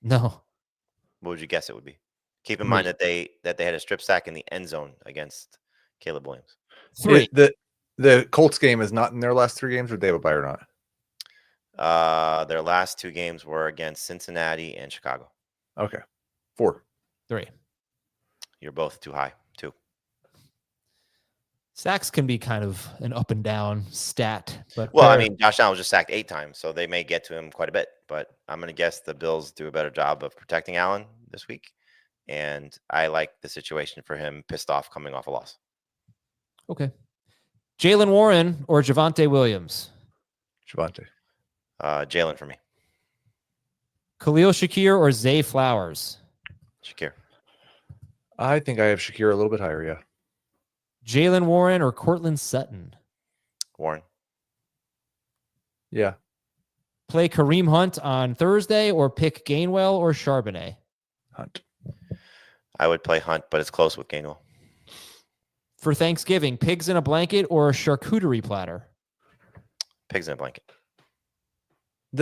No.
What would you guess it would be? Keep in mind that they had a strip sack in the end zone against Caleb Williams.
3.
The Colts game is not in their last 3 games, or they have a bye or not?
Their last 2 games were against Cincinnati and Chicago.
Okay. 4.
3.
You're both too high. 2.
Sacks can be kind of an up and down stat. But
Well, I mean, Josh Allen was just sacked 8 times, so they may get to him quite a bit. But I'm going to guess the Bills do a better job of protecting Allen this week. And I like the situation for him pissed off coming off a loss.
Okay. Jalen Warren or Javonte Williams?
Javonte.
Jalen for me.
Khalil Shakir or Zay Flowers?
Shakir.
I think I have Shakir a little bit higher, yeah.
Jalen Warren or Cortland Sutton?
Warren.
Yeah.
Play Kareem Hunt on Thursday or pick Gainwell or Charbonnet?
Hunt.
I would play Hunt, but it's close with Gainwell.
For Thanksgiving, pigs in a blanket or a charcuterie platter?
Pigs in a blanket.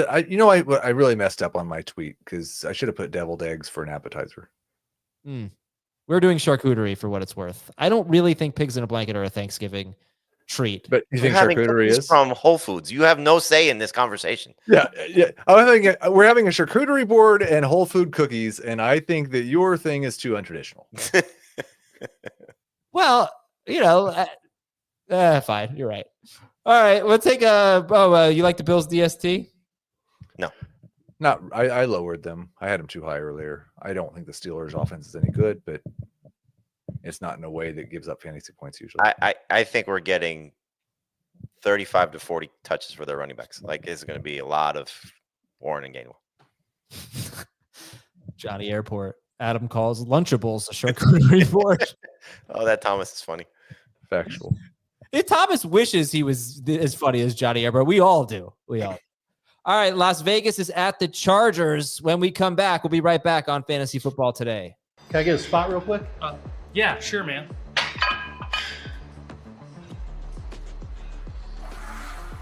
I really messed up on my tweet because I should have put deviled eggs for an appetizer.
We're doing charcuterie for what it's worth. I don't really think pigs in a blanket are a Thanksgiving treat.
But you think charcuterie is
from Whole Foods? You have no say in this conversation.
Yeah. We're having a charcuterie board and Whole Food cookies, and I think that your thing is too untraditional.
Well, fine. You're right. All right, we'll take you like the Bills DST?
No. I lowered them. I had them too high earlier. I don't think the Steelers' offense is any good, but it's not in a way that gives up fantasy points usually.
I think we're getting 35 to 40 touches for their running backs. Like, it's going to be a lot of Warren and Gainwell.
Johnny Airport. Adam calls Lunchables a charcuterie board.
Oh, that Thomas is funny.
Factual.
Thomas wishes he was as funny as Johnny Eber. We all do. All right, Las Vegas is at the Chargers. When we come back, we'll be right back on Fantasy Football Today.
Can I get a spot real quick?
Yeah, sure, man.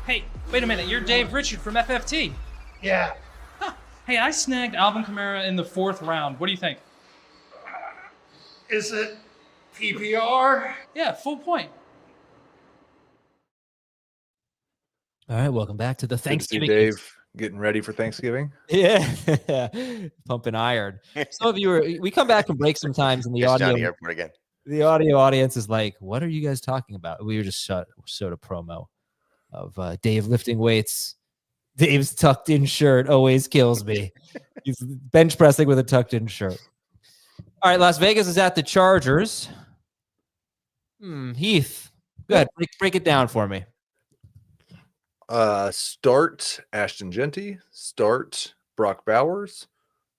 Hey, wait a minute. You're Dave Richard from FFT.
Yeah.
Huh. Hey, I snagged Alvin Kamara in the 4th round. What do you think?
Is it PPR?
Yeah, full point.
All right, welcome back to the
Good to see
Thanksgiving.
Dave getting ready for Thanksgiving.
Yeah, pumping iron. Some of you we come back from break sometimes, and the
Here's
audio
Johnny Airport again.
The audio audience is like, "What are you guys talking about?" We were just showed a promo of Dave lifting weights. Dave's tucked in shirt always kills me. He's bench pressing with a tucked in shirt. All right, Las Vegas is at the Chargers. Heath, go ahead, break it down for me.
Start Ashton Genty, start Brock Bowers,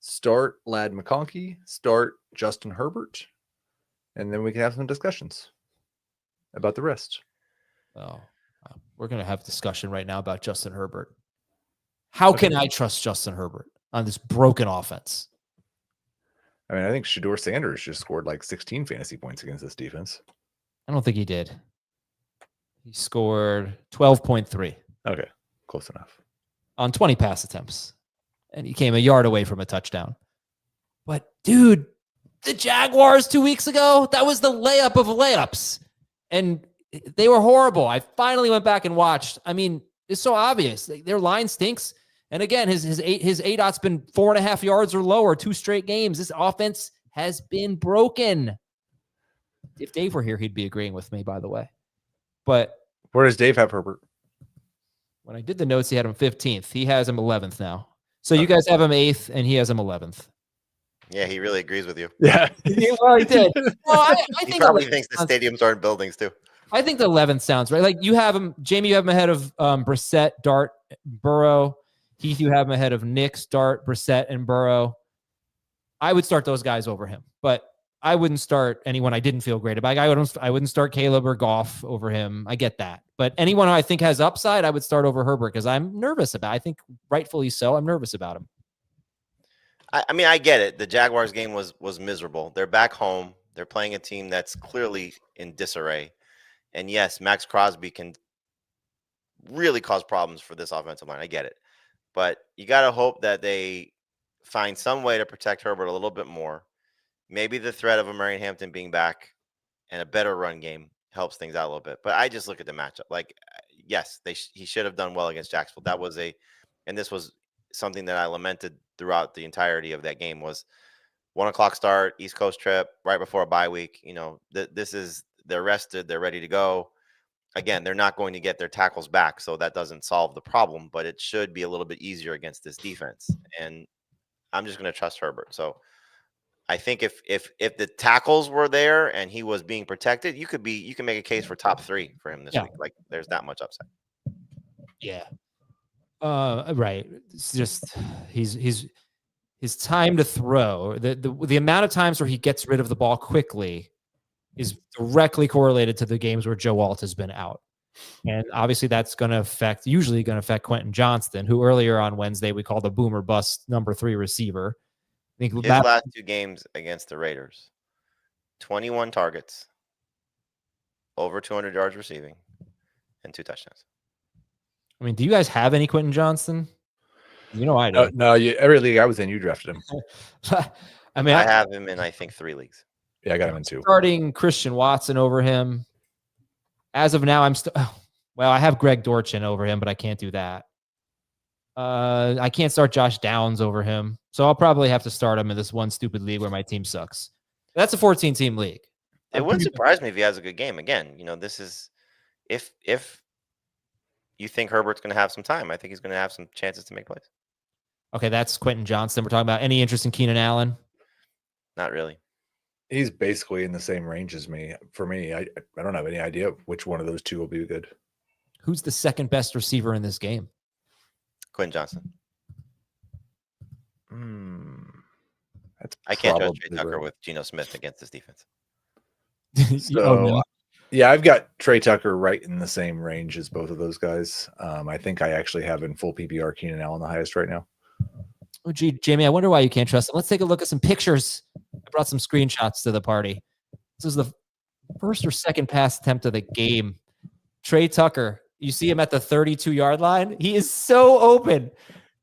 start Ladd McConkey, start Justin Herbert, and then we can have some discussions about the rest.
Oh, we're going to have a discussion right now about Justin Herbert. How can I trust Justin Herbert on this broken offense?
I mean, I think Shedeur Sanders just scored like 16 fantasy points against this defense.
I don't think he did. He scored 12.3.
Okay, close enough.
On 20 pass attempts. And he came a yard away from a touchdown. But, dude, the Jaguars 2 weeks ago, that was the layup of layups. And they were horrible. I finally went back and watched. I mean, it's so obvious. Their line stinks. And again, his ADOT's been 4.5 yards or lower 2 straight games. This offense has been broken. If Dave were here, he'd be agreeing with me, by the way. But
where does Dave have Herbert?
When I did the notes, he had him 15th. He has him 11th now. So you guys have him 8th, and he has him 11th.
Yeah, he really agrees with you.
Yeah.
Well, he did. No, I
He
think
probably thinks the stadiums aren't buildings too.
I think the 11th sounds right. Like you have him, Jamie, you have him ahead of Brissett, Dart, Burrow. Heath, you have him ahead of Nick, Dart, Brissett, and Burrow. I would start those guys over him, but I wouldn't start anyone I didn't feel great about. I wouldn't start Caleb or Goff over him. I get that. But anyone who I think has upside, I would start over Herbert because I'm nervous about it. I think rightfully so. I'm nervous about him.
I mean, I get it. The Jaguars game was miserable. They're back home. They're playing a team that's clearly in disarray. And yes, Max Crosby can really cause problems for this offensive line. I get it. But you got to hope that they find some way to protect Herbert a little bit more. Maybe the threat of Marion Hampton being back and a better run game helps things out a little bit. But I just look at the matchup. Like, yes, he should have done well against Jacksonville. That was and this was something that I lamented throughout the entirety of that game was 1 o'clock start, East Coast trip, right before a bye week. You know, they're rested, they're ready to go. Again, they're not going to get their tackles back, so that doesn't solve the problem, but it should be a little bit easier against this defense. And I'm just going to trust Herbert. So I think if the tackles were there and he was being protected, you can make a case for top 3 for him this week. Like there's that much upside.
Yeah. Right. It's just his time to throw, the amount of times where he gets rid of the ball quickly is directly correlated to the games where Joe Alt has been out. And obviously that's usually going to affect Quentin Johnston, who earlier on Wednesday we called the boomer bust number 3 receiver. I think
his last 2 games against the Raiders, 21 targets, over 200 yards receiving, and 2 touchdowns.
I mean, do you guys have any Quentin Johnston? You know I do.
No, every league I was in, you drafted him.
I mean,
I have him in, I think, 3 leagues.
Yeah, I got him in 2.
Starting Christian Watson over him. As of now, I have Greg Dortchen over him, but I can't do that. I can't start Josh Downs over him. So I'll probably have to start him in this one stupid league where my team sucks. That's a 14-team league.
It wouldn't surprise me if he has a good game. Again, you know, this is if you think Herbert's going to have some time, I think he's going to have some chances to make plays.
Okay, that's Quentin Johnston. We're talking about any interest in Keenan Allen?
Not really.
He's basically in the same range as me. For me, I don't have any idea which one of those 2 will be good.
Who's the second best receiver in this game?
Quentin Johnston. I can't trust Trey
probably
Tucker
right.
with Geno Smith against this defense.
Oh, no.
Yeah, I've got Trey Tucker right in the same range as both of those guys. I think I actually have in full PPR Keenan Allen the highest right now.
Oh, gee, Jamie, I wonder why you can't trust him. Let's take a look at some pictures. I brought some screenshots to the party. This is the first or second pass attempt of the game. Trey Tucker, you see him at the 32-yard line. He is so open.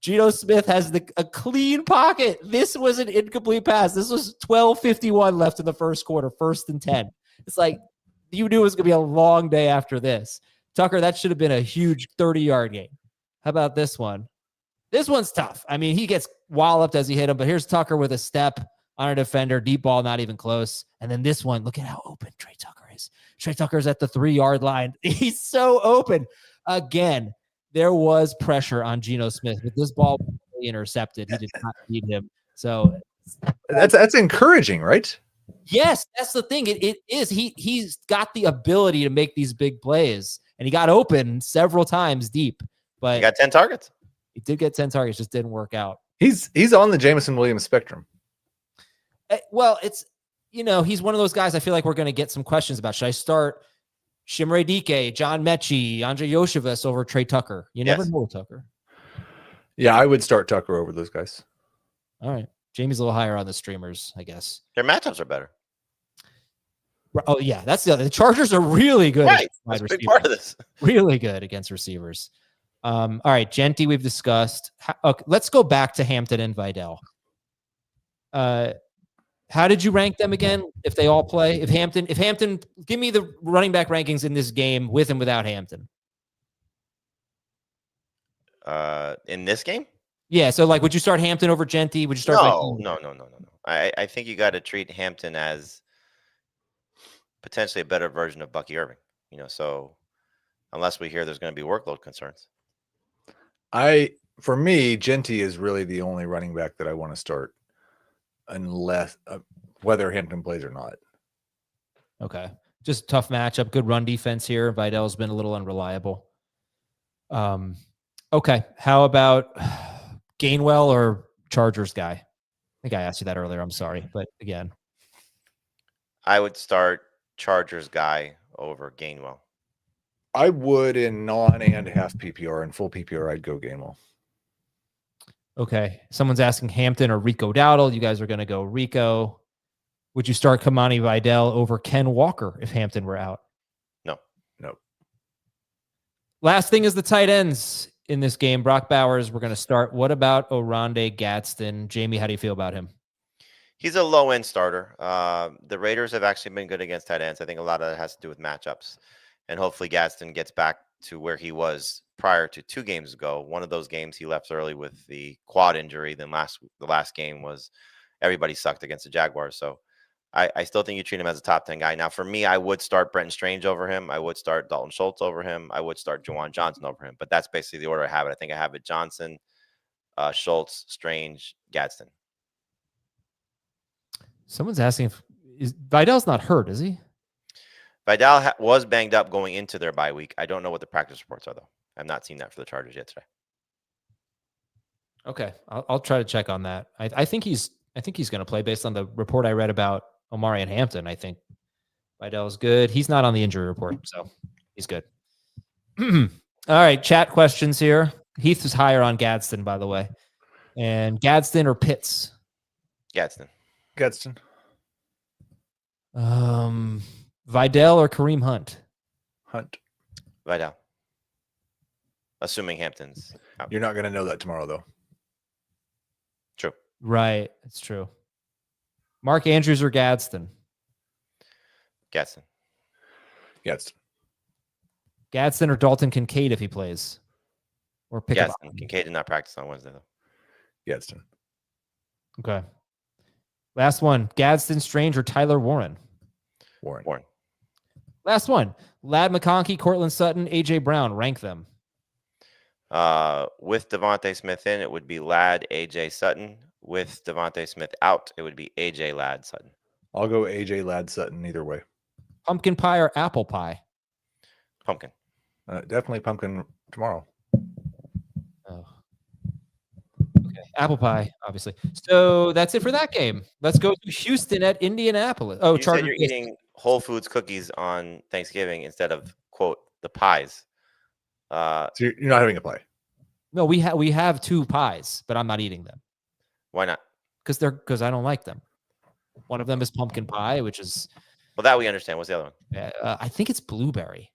Geno Smith has a clean pocket. This was an incomplete pass. This was 12:51 left in the first quarter, 1st and 10. It's like you knew it was going to be a long day after this. Tucker, that should have been a huge 30-yard game. How about this one? This one's tough. I mean, he gets walloped as he hit him, but here's Tucker with a step on a defender, deep ball, not even close. And then this one, look at how open Trey Tucker is. Trey Tucker's at the 3-yard line. He's so open. Again, there was pressure on Geno Smith, but this ball was really intercepted. He did not beat him. So
that's encouraging, right?
yes, that's the thing. It is. He's got the ability to make these big plays, and he got open several times deep. But
He got 10 targets.
he did get 10 targets, just didn't work out.
He's on the Jameson Williams spectrum.
Well, it's, he's one of those guys I feel like we're going to get some questions about. Should I start Shimre Dike, John Mechie, Andre Yoshevas over Trey Tucker? You never know with Tucker.
Yeah, I would start Tucker over those guys.
All right. Jamie's a little higher on the streamers, I guess.
Their matchups are better.
Oh, yeah. That's the other. The Chargers are really good.
Right. That's a big part of this.
Really good against receivers. All right. Genty, we've discussed. Okay, let's go back to Hampton and Vidal. How did you rank them again? If they all play, if Hampton, give me the running back rankings in this game with and without Hampton.
In this game?
Yeah. So, would you start Hampton over Genty? Would you start?
No. I think you got to treat Hampton as potentially a better version of Bucky Irving. So unless we hear there's going to be workload concerns.
For me, Genty is really the only running back that I want to start, unless whether Hampton plays or not.
Okay. Just tough matchup. Good run defense here. Vidal's been a little unreliable. Okay. How about Gainwell or Chargers guy? I think I asked you that earlier. I'm sorry. But again,
I would start Chargers guy over Gainwell.
I would in non and half PPR. In full PPR, I'd go Gainwell.
okay. Someone's asking Hampton or Rico Dowdle. You guys are going to go Rico. Would you start Kamani Vidal over Ken Walker if Hampton were out?
No.
Last thing is the tight ends in this game. Brock Bowers, we're going to start. What about Oronde Gadsden? Jamie, how do you feel about him?
He's a low-end starter. The Raiders have actually been good against tight ends. I think a lot of that has to do with matchups. And hopefully Gadsden gets back to where he was prior to 2 games ago. One of those games he left early with the quad injury. Then the last game was everybody sucked against the Jaguars. So I still think you treat him as a top 10 guy. Now, for me, I would start Brenton Strange over him. I would start Dalton Schultz over him. I would start Juwan Johnson over him. But that's basically the order I have it. I think I have it Johnson, Schultz, Strange, Gadsden.
Someone's asking if Vidal's not hurt, is he?
Vidal was banged up going into their bye week. I don't know what the practice reports are, though. I've not seen that for the Chargers yet today.
Okay, I'll try to check on that. I think he's going to play based on the report I read about Omari and Hampton. I think Vidal's good. He's not on the injury report, so he's good. All right, chat questions here. Heath is higher on Gadsden, by the way. And Gadsden or Pitts?
Gadsden.
Vidal or Kareem Hunt?
Hunt.
Vidal. Assuming Hampton's out.
You're not going to know that tomorrow, though.
True.
Right, it's true. Mark Andrews or Gadsden?
Gadsden.
Gadsden or Dalton Kincaid if he plays? Or pick up.
Gadsden. Kincaid did not practice on Wednesday, though.
Gadsden.
Okay. Last one. Gadsden, Strange, or Tyler Warren?
Warren.
Last one. Ladd McConkey, Cortland Sutton, A.J. Brown. Rank them.
With Devontae Smith in, it would be Ladd, A.J. Sutton. With Devontae Smith out, it would be A.J. Ladd Sutton.
I'll go A.J. Ladd Sutton either way.
Pumpkin pie or apple pie?
Pumpkin.
Definitely pumpkin tomorrow.
Oh. Okay. Apple pie, obviously. So that's it for that game. Let's go to Houston at Indianapolis. Oh,
You said you're
Chargers.
eating Whole Foods cookies on Thanksgiving instead of, quote, the pies.
So you're not having a pie.
No, we have 2 pies, but I'm not eating them
Why not?
because I don't like them. One of them is pumpkin pie, which is
Well, that we understand. What's the other one?
I think it's blueberry.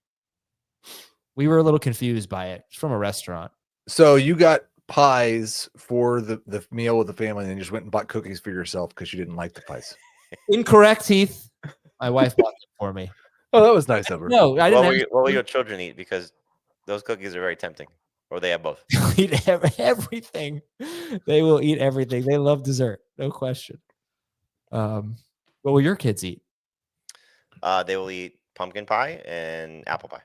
We were a little confused by it. It's from a restaurant.
So you got pies for the meal with the family, and then you just went and bought cookies for yourself because you didn't like the pies.
Incorrect, Heath. My wife bought them for me.
Oh, that was nice of her.
No, I didn't.
What will your children eat? Because those cookies are very tempting. Or they have both.
Eat everything. They will eat everything. They love dessert, no question. What will your kids eat?
They will eat pumpkin pie and apple pie.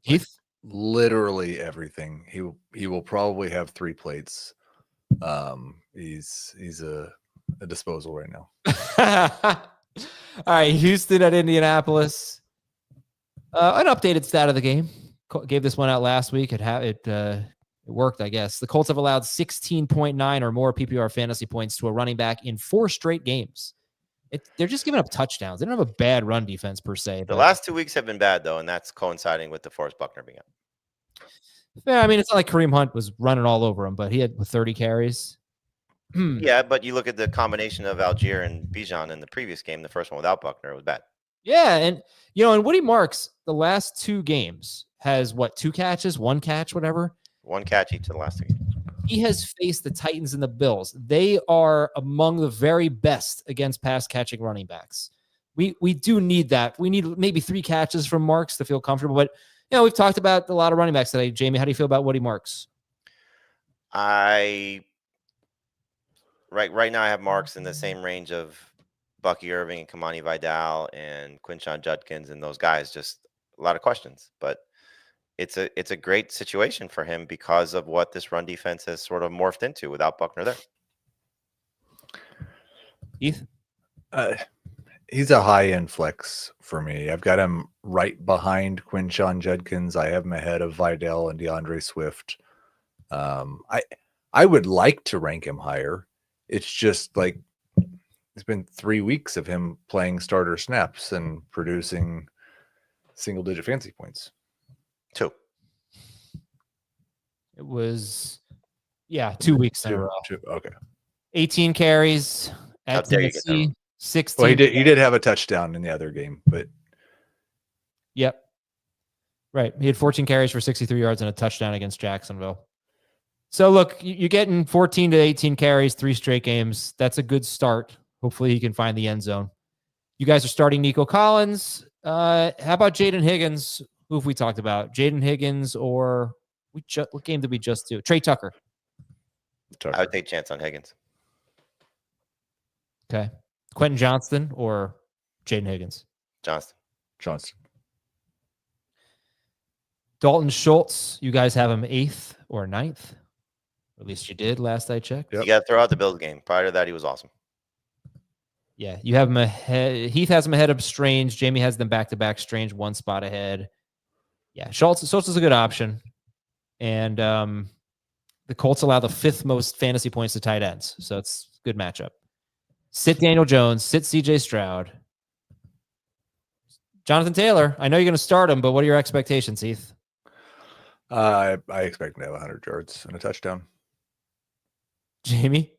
Heath?
Literally everything. He will probably have 3 plates. He's a disposal right now.
All right, Houston at Indianapolis. An updated stat of the game. Gave this one out last week. It worked, I guess. The Colts have allowed 16.9 or more PPR fantasy points to a running back in 4 straight games. They're just giving up touchdowns. They don't have a bad run defense per se.
The last 2 weeks have been bad, though, and that's coinciding with DeForest Buckner being out.
Yeah, I mean, it's not like Kareem Hunt was running all over him, but he had 30 carries.
Yeah, but you look at the combination of Algier and Bijan in the previous game, the first one without Buckner, it was bad.
Yeah, and and Woody Marks, the last 2 games has 2 catches, 1 catch, whatever.
1 catch each of the last 2 games.
He has faced the Titans and the Bills. They are among the very best against pass catching running backs. We do need that. We need maybe 3 catches from Marks to feel comfortable. But we've talked about a lot of running backs today. Jamie, how do you feel about Woody Marks?
Right now I have Marks in the same range of Bucky Irving and Kamani Vidal and Quinshon Judkins and those guys. Just a lot of questions, but it's a great situation for him because of what this run defense has sort of morphed into without Buckner there.
Heath?
He's a high-end flex for me. I've got him right behind Quinshon Judkins. I have him ahead of Vidal and DeAndre Swift. I would like to rank him higher. It's just like it's been 3 weeks of him playing starter snaps and producing single-digit fantasy points.
2.
It was, 2 weeks in a row.
Okay.
18 carries at Tennessee, 16.
Well, he did have a touchdown in the other game, but
Yep. Right. He had 14 carries for 63 yards and a touchdown against Jacksonville. So look, you're getting 14 to 18 carries, 3 straight games. That's a good start. Hopefully he can find the end zone. You guys are starting Nico Collins. How about Jaden Higgins? Who have we talked about? Jaden Higgins or what game did we just do? Trey Tucker.
I would take a chance on Higgins.
Okay. Quentin Johnston or Jaden Higgins?
Johnston.
Dalton Schultz, you guys have him 8th or 9th? Or at least you did last I checked.
Yep.
You got to throw out the Bills game. Prior to that, he was awesome.
Yeah, you have him ahead. Heath has him ahead of Strange. Jamie has them back-to-back. Strange 1 spot ahead. Yeah, Schultz is a good option. And the Colts allow the 5th most fantasy points to tight ends. So it's a good matchup. Sit Daniel Jones. Sit CJ Stroud. Jonathan Taylor, I know you're going to start him, but what are your expectations, Heath?
I expect him to have 100 yards and a touchdown.
Jamie?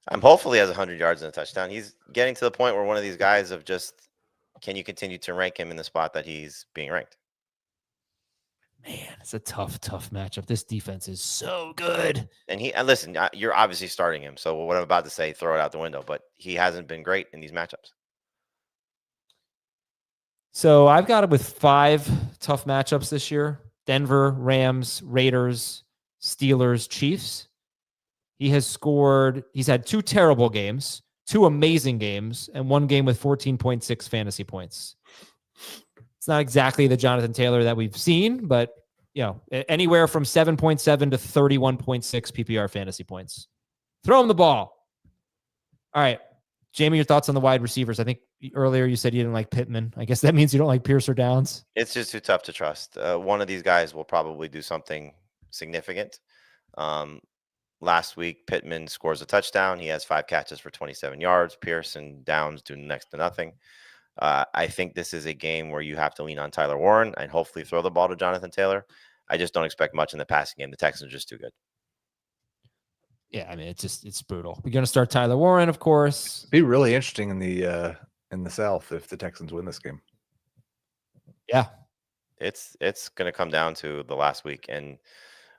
Hopefully has 100 yards and a touchdown. He's getting to the point where one of these guys of just, can you continue to rank him in the spot that he's being ranked?
Man, it's a tough matchup. This defense is so good.
And listen, you're obviously starting him. So what I'm about to say, throw it out the window, but he hasn't been great in these matchups.
So I've got him with 5 tough matchups this year. Denver, Rams, Raiders, Steelers, Chiefs. He's had 2 terrible games, 2 amazing games, and 1 game with 14.6 fantasy points. It's not exactly the Jonathan Taylor that we've seen, but anywhere from 7.7 to 31.6 PPR fantasy points. Throw him the ball. All right. Jamie, your thoughts on the wide receivers? I think earlier you said you didn't like Pittman. I guess that means you don't like Pierce or Downs.
It's just too tough to trust. One of these guys will probably do something significant. last week, Pittman scores a touchdown. He has 5 catches for 27 yards. Pearson Downs do next to nothing. I think this is a game where you have to lean on Tyler Warren and hopefully throw the ball to Jonathan Taylor. I just don't expect much in the passing game. The Texans are just too good.
Yeah, I mean, it's brutal. We're going to start Tyler Warren, of course.
Be really interesting in the South if the Texans win this game.
Yeah,
it's going to come down to the last week. And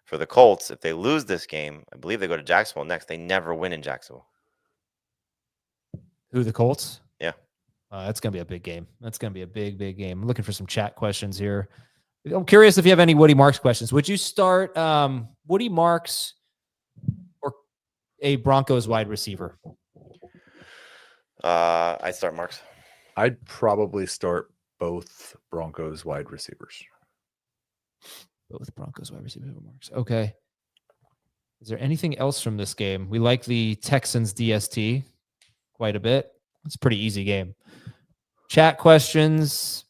for the Colts, if they lose this game, I believe they go to Jacksonville next. They never win in Jacksonville.
Who, the Colts?
Yeah.
That's going to be a big game. That's going to be a big, big game. I'm looking for some chat questions here. I'm curious if you have any Woody Marks questions. Would you start Woody Marks or a Broncos wide receiver?
I'd start Marks.
I'd probably start both Broncos wide receivers.
Both Broncos wide receiver Marks. Okay. Is there anything else from this game? We like the Texans DST quite a bit. It's a pretty easy game. Chat questions.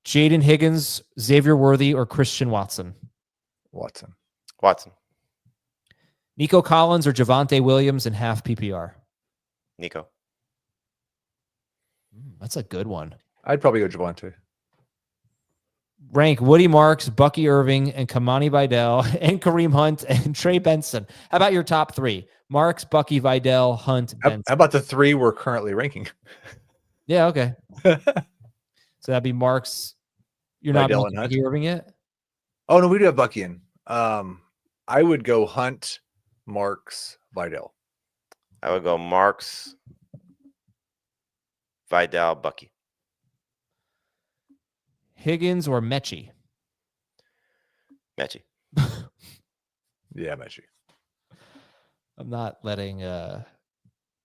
Jaden Higgins, Xavier Worthy, or Christian Watson?
Watson.
Nico Collins or Javonte Williams in half PPR?
Nico.
That's a good one.
I'd probably go Javonte.
Rank Woody Marks, Bucky Irving, and Kamani Vidal, and Kareem Hunt, and Trey Benson. How about your top 3? Marks, Bucky, Vidal, Hunt, Benson.
How about the 3 we're currently ranking?
Yeah, okay. So that'd be Marks. You're
Vidal
not
and Hunt?
Bucky Irving yet?
Oh, no, we do have Bucky in. I would go Hunt, Marks, Vidal.
I would go Marks, Vidal, Bucky.
Higgins or Mechie?
Mechie.
Yeah, Mechie.
I'm not letting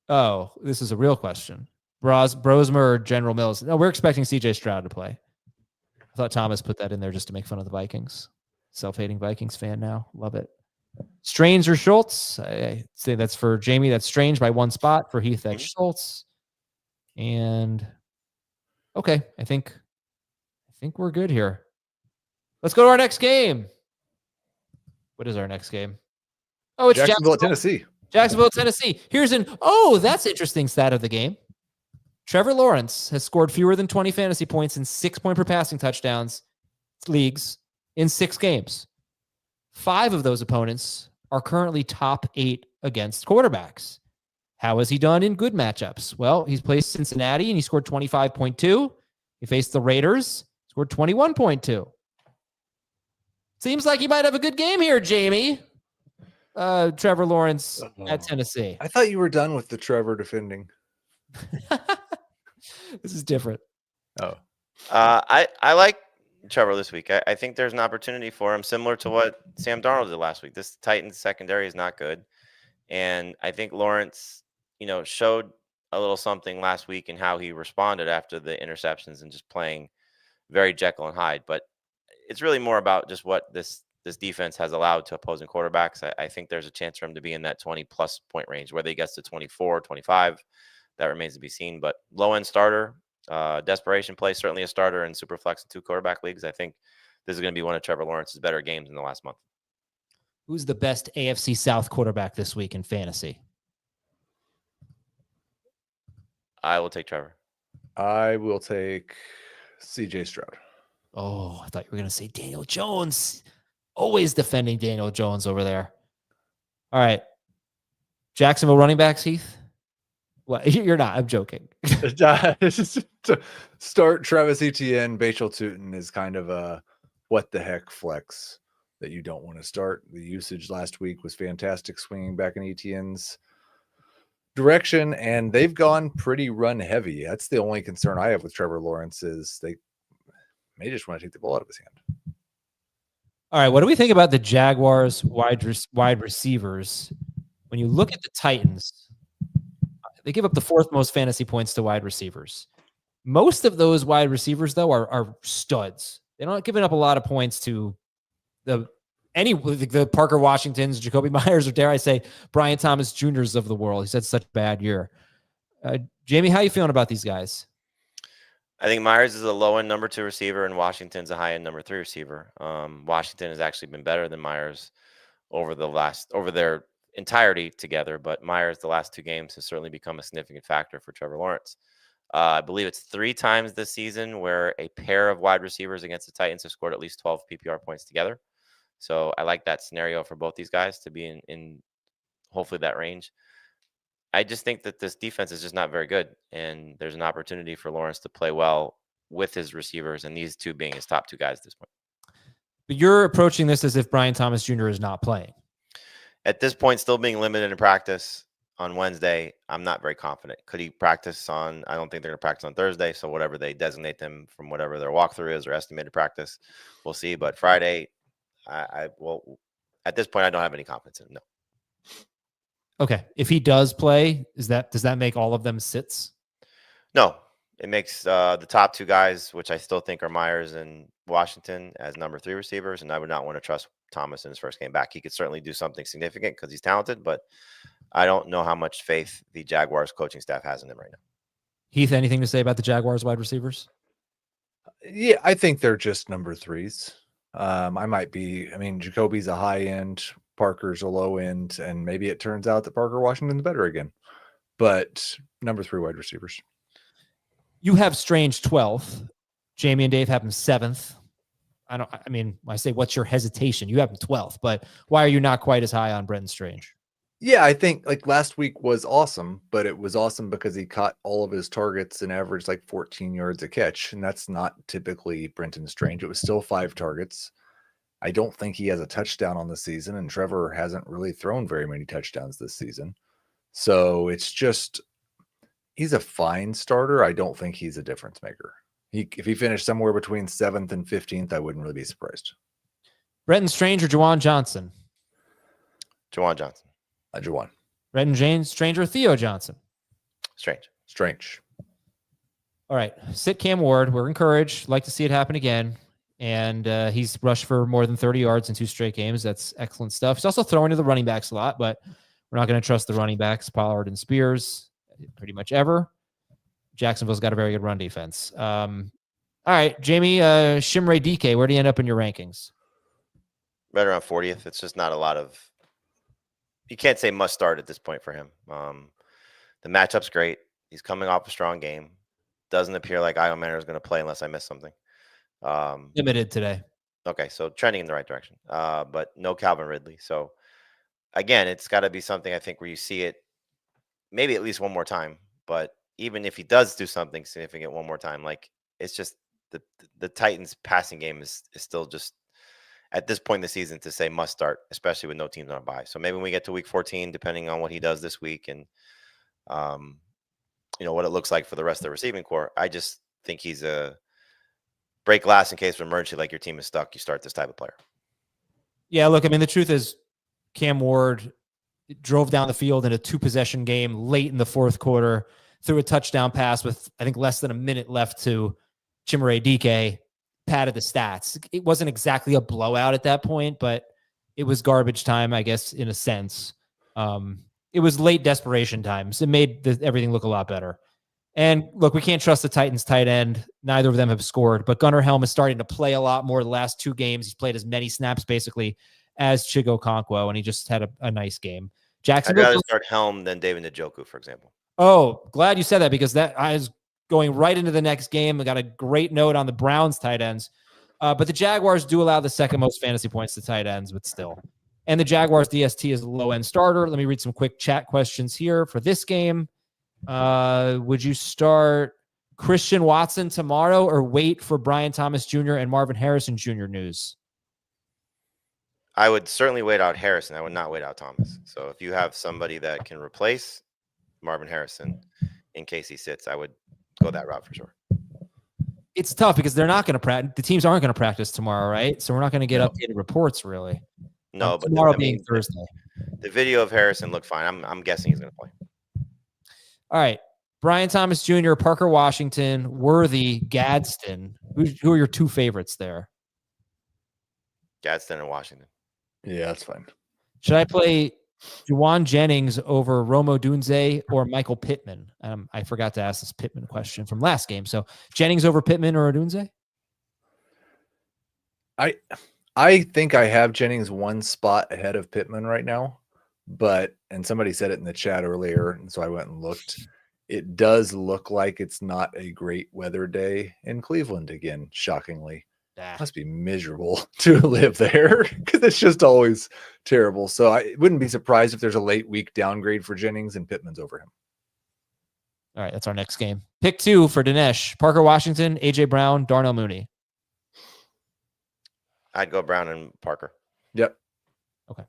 oh, this is a real question. Brosmer or General Mills? No, we're expecting CJ Stroud to play. I thought Thomas put that in there just to make fun of the Vikings. Self-hating Vikings fan now. Love it. Strange or Schultz? I say that's for Jamie. That's Strange by 1 spot. For Heath, that's Schultz. And okay, I think we're good here. Let's go to our next game. What is our next game? Oh, it's
Jacksonville, Tennessee.
Jacksonville, Tennessee. That's interesting stat of the game. Trevor Lawrence has scored fewer than 20 fantasy points in 6-point per passing touchdowns leagues in 6 games. 5 of those opponents are currently top 8 against quarterbacks. How has he done in good matchups? Well, he's played Cincinnati and he scored 25.2. He faced the Raiders, scored 21.2. Seems like he might have a good game here, Jamie. Trevor Lawrence at Tennessee.
I thought you were done with the Trevor defending.
This is different.
Oh.
I like Trevor this week. I think there's an opportunity for him similar to what Sam Darnold did last week. This Titans secondary is not good. And I think Lawrence, showed a little something last week in how he responded after the interceptions and just playing very Jekyll and Hyde. But it's really more about just what this defense has allowed to opposing quarterbacks. I think there's a chance for him to be in that 20-plus point range. Whether he gets to 24, 25, that remains to be seen. But low-end starter, desperation play, certainly a starter in Superflex and 2 quarterback leagues. I think this is going to be one of Trevor Lawrence's better games in the last month.
Who's the best AFC South quarterback this week in fantasy?
I will take Trevor.
I will take CJ Stroud.
Oh, I thought you were going to say Daniel Jones. Always defending Daniel Jones over there. All right. Jacksonville running backs, Heath? What? You're not. I'm joking.
Start Travis Etienne. Bachel Tootin is kind of a what the heck flex that you don't want to start. The usage last week was fantastic, swinging back in Etienne's direction, and they've gone pretty run heavy. That's the only concern I have with Trevor Lawrence is they may just want to take the ball out of his hand.
All right. What do we think about the Jaguars wide receivers? When you look at the Titans, they give up the 4th most fantasy points to wide receivers. Most of those wide receivers, though, are studs. They're not giving up a lot of points to the Parker Washingtons, Jacoby Myers, or dare I say, Brian Thomas Jr.'s of the world. He's had such a bad year. Jamie, how are you feeling about these guys?
I think Myers is a low-end number 2 receiver, and Washington's a high-end number 3 receiver. Washington has actually been better than Myers over their entirety together. But Myers, the last 2 games, has certainly become a significant factor for Trevor Lawrence. I believe it's 3 times this season where a pair of wide receivers against the Titans have scored at least 12 PPR points together. So I like that scenario for both these guys to be in hopefully that range. I just think that this defense is just not very good, and there's an opportunity for Lawrence to play well with his receivers, and these 2 being his top 2 guys at this point.
But you're approaching this as if Brian Thomas Jr. is not playing.
At this point, still being limited in practice on Wednesday, I'm not very confident. Could he practice on? I don't think they're going to practice on Thursday, so whatever they designate them from whatever their walkthrough is or estimated practice, we'll see. But Friday, I will. At this point, I don't have any confidence in him. No.
Okay. If he does play, does that make all of them sits?
No. It makes the top 2 guys, which I still think are Myers and Washington, as number 3 receivers, and I would not want to trust Thomas in his first game back. He could certainly do something significant because he's talented, but I don't know how much faith the Jaguars coaching staff has in him right now.
Heath, anything to say about the Jaguars wide receivers?
Yeah, I think they're just number 3s. Jacoby's a high end, Parker's a low end, and maybe it turns out that Parker Washington's better again. But number 3 wide receivers.
You have Strange 12th. Jamie and Dave have him 7th. I say, what's your hesitation? You have him 12th, but why are you not quite as high on Brenton Strange?
Yeah, I think like last week was awesome, but it was awesome because he caught all of his targets and averaged like 14 yards a catch. And that's not typically Brenton Strange. It was still 5 targets. I don't think he has a touchdown on the season, and Trevor hasn't really thrown very many touchdowns this season. So it's just, he's a fine starter. I don't think he's a difference maker. If he finished somewhere between 7th and 15th, I wouldn't really be surprised.
Brenton Strange or Juwan Johnson?
Juwan Johnson.
Juwan.
Brenton Strange or Theo Johnson?
Strange.
All right. Sit Cam Ward. We're encouraged. Like to see it happen again. And he's rushed for more than 30 yards in 2 straight games. That's excellent stuff. He's also throwing to the running backs a lot, but we're not going to trust the running backs, Pollard and Spears, pretty much ever. Jacksonville's got a very good run defense. All right, Jamie, Chimere DK, where do you end up in your rankings?
Right around 40th. It's just not a lot of, you can't say must start at this point for him. The matchup's great. He's coming off a strong game. Doesn't appear like Io Manor is going to play unless I miss something.
Limited today.
Okay, so trending in the right direction. But no Calvin Ridley. So again, it's got to be something I think where you see it maybe at least one more time. But even if he does do something significant one more time, like it's just the Titans passing game is still just at this point in the season to say must start, especially with no teams on a bye. So maybe when we get to week 14, depending on what he does this week and what it looks like for the rest of the receiving core, I just think he's a break glass in case of emergency, like your team is stuck, you start this type of player.
Yeah, look, the truth is Cam Ward drove down the field in a 2-possession game late in the 4th quarter, threw a touchdown pass with, I think, less than a minute left to Chimere DK, padded the stats. It wasn't exactly a blowout at that point, but it was garbage time, I guess, in a sense. It was late desperation times. It made everything look a lot better. And look, we can't trust the Titans tight end. Neither of them have scored, but Gunnar Helm is starting to play a lot more the last 2 games. He's played as many snaps basically as Chigo Okonkwo, and he just had a nice game.
I'd rather start Helm than David Njoku, for example.
Oh, glad you said that, because I was going right into the next game. I got a great note on the Browns tight ends. But the Jaguars do allow the 2nd most fantasy points to tight ends, but still. And the Jaguars DST is a low-end starter. Let me read some quick chat questions here for this game. Would you start Christian Watson tomorrow or wait for Brian Thomas Jr. and Marvin Harrison Jr. news?
I would certainly wait out Harrison. I would not wait out Thomas. So if you have somebody that can replace Marvin Harrison in case he sits, I would go that route for sure.
It's tough because they're not going to practice. The teams aren't going to practice tomorrow, right? So we're not going to get updated reports, really.
No, but
tomorrow being Thursday.
The video of Harrison looked fine. I'm guessing he's going to play.
All right. Brian Thomas Jr., Parker Washington, Worthy, Gadsden. Who are your 2 favorites there?
Gadsden and Washington.
Yeah, that's fine.
Should I play Juwan Jennings over Rome Odunze or Michael Pittman? I forgot to ask this Pittman question from last game. So Jennings over Pittman or Odunze?
I think I have Jennings one spot ahead of Pittman right now, and somebody said it in the chat earlier, and so I went and looked. It does look like it's not a great weather day in Cleveland again, shockingly. Must be miserable to live there because it's just always terrible. So I wouldn't be surprised if there's a late week downgrade for Jennings and Pittman's over him.
All right, that's our next game. Pick 2 for Dinesh. Parker Washington, A.J. Brown, Darnell Mooney.
I'd go Brown and Parker.
Yep.
Okay.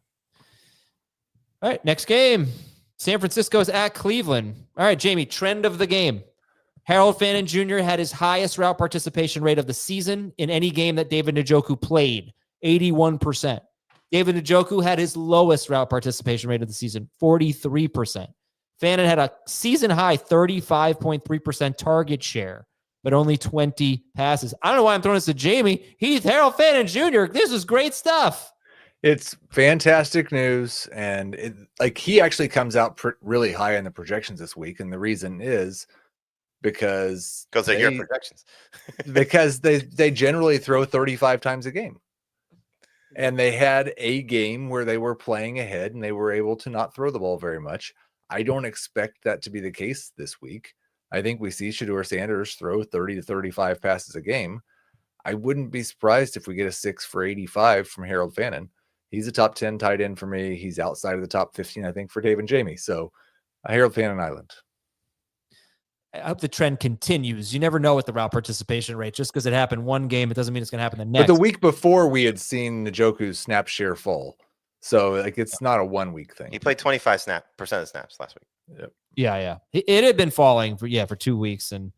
All right, next game. San Francisco's at Cleveland. All right, Jamie, trend of the game. Harold Fannin Jr. had his highest route participation rate of the season in any game that David Njoku played, 81%. David Njoku had his lowest route participation rate of the season, 43%. Fannin had a season-high 35.3% target share, but only 20 passes. I don't know why I'm throwing this to Jamie. He's Harold Fannin Jr. This is great stuff.
It's fantastic news, and he actually comes out really high in the projections this week, and the reason is because
they're your projections.
because they generally throw 35 times a game, and they had a game where they were playing ahead and they were able to not throw the ball very much. I don't expect that to be the case this week. I think we see Shedeur Sanders throw 30 to 35 passes a game. I wouldn't be surprised if we get a 6 for 85 from Harold Fannin. He's a top 10 tight end for me. He's outside of the top 15, I think, for Dave and Jamie. So Harold Fannin Island.
I hope the trend continues. You never know with the route participation rate. Just because it happened one game, it doesn't mean it's going to happen the next.
But the week before, we had seen Njoku's snap share fall. So it's not a 1 week thing.
He played 25% of snaps last week.
Yep.
Yeah. It had been falling for 2 weeks. And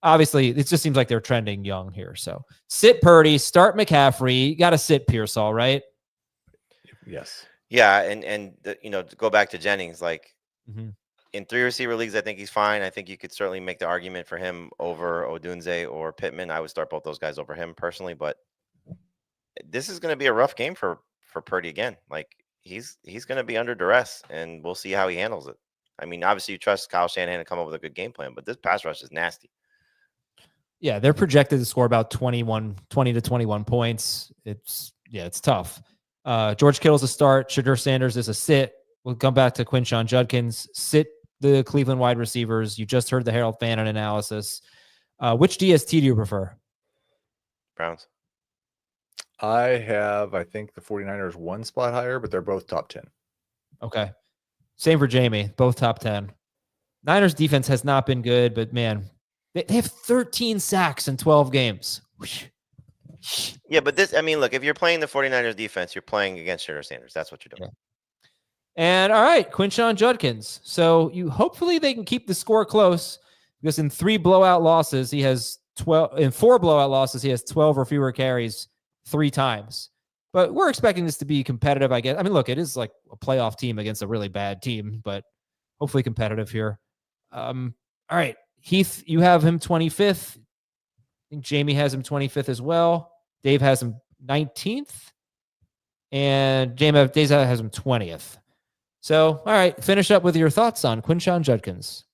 obviously, it just seems like they're trending young here. So sit Purdy, start McCaffrey. You got to sit Pearsall, right?
Yes.
Yeah. And to go back to Jennings, in 3 receiver leagues, I think he's fine. I think you could certainly make the argument for him over Odunze or Pittman. I would start both those guys over him personally, but this is going to be a rough game for Purdy again. He's going to be under duress, and we'll see how he handles it. I mean, obviously you trust Kyle Shanahan to come up with a good game plan, but this pass rush is nasty.
Yeah, they're projected to score about 20 to 21 points. It's tough. George Kittle's a start. Shedeur Sanders is a sit. We'll come back to Quinshon Judkins. Sit the Cleveland wide receivers. You just heard the Harold Fannin analysis. Which DST do you prefer?
Browns.
I think the 49ers one spot higher, but they're both top 10.
Okay. Same for Jamie, both top 10. Niners defense has not been good, but man, they have 13 sacks in 12 games.
Yeah, but look, if you're playing the 49ers defense, you're playing against Shedeur Sanders. That's what you're doing.
Yeah. And all right, Quinshon Judkins. So hopefully they can keep the score close, because in 3 blowout losses, he has 12. In 4 blowout losses, he has 12 or fewer carries 3 times. But we're expecting this to be competitive, I guess. I mean, look, it is like a playoff team against a really bad team, but hopefully competitive here. All right, Heath, you have him 25th. I think Jamie has him 25th as well. Dave has him 19th. And Jamie has him 20th. So, all right, finish up with your thoughts on Quinshon Judkins.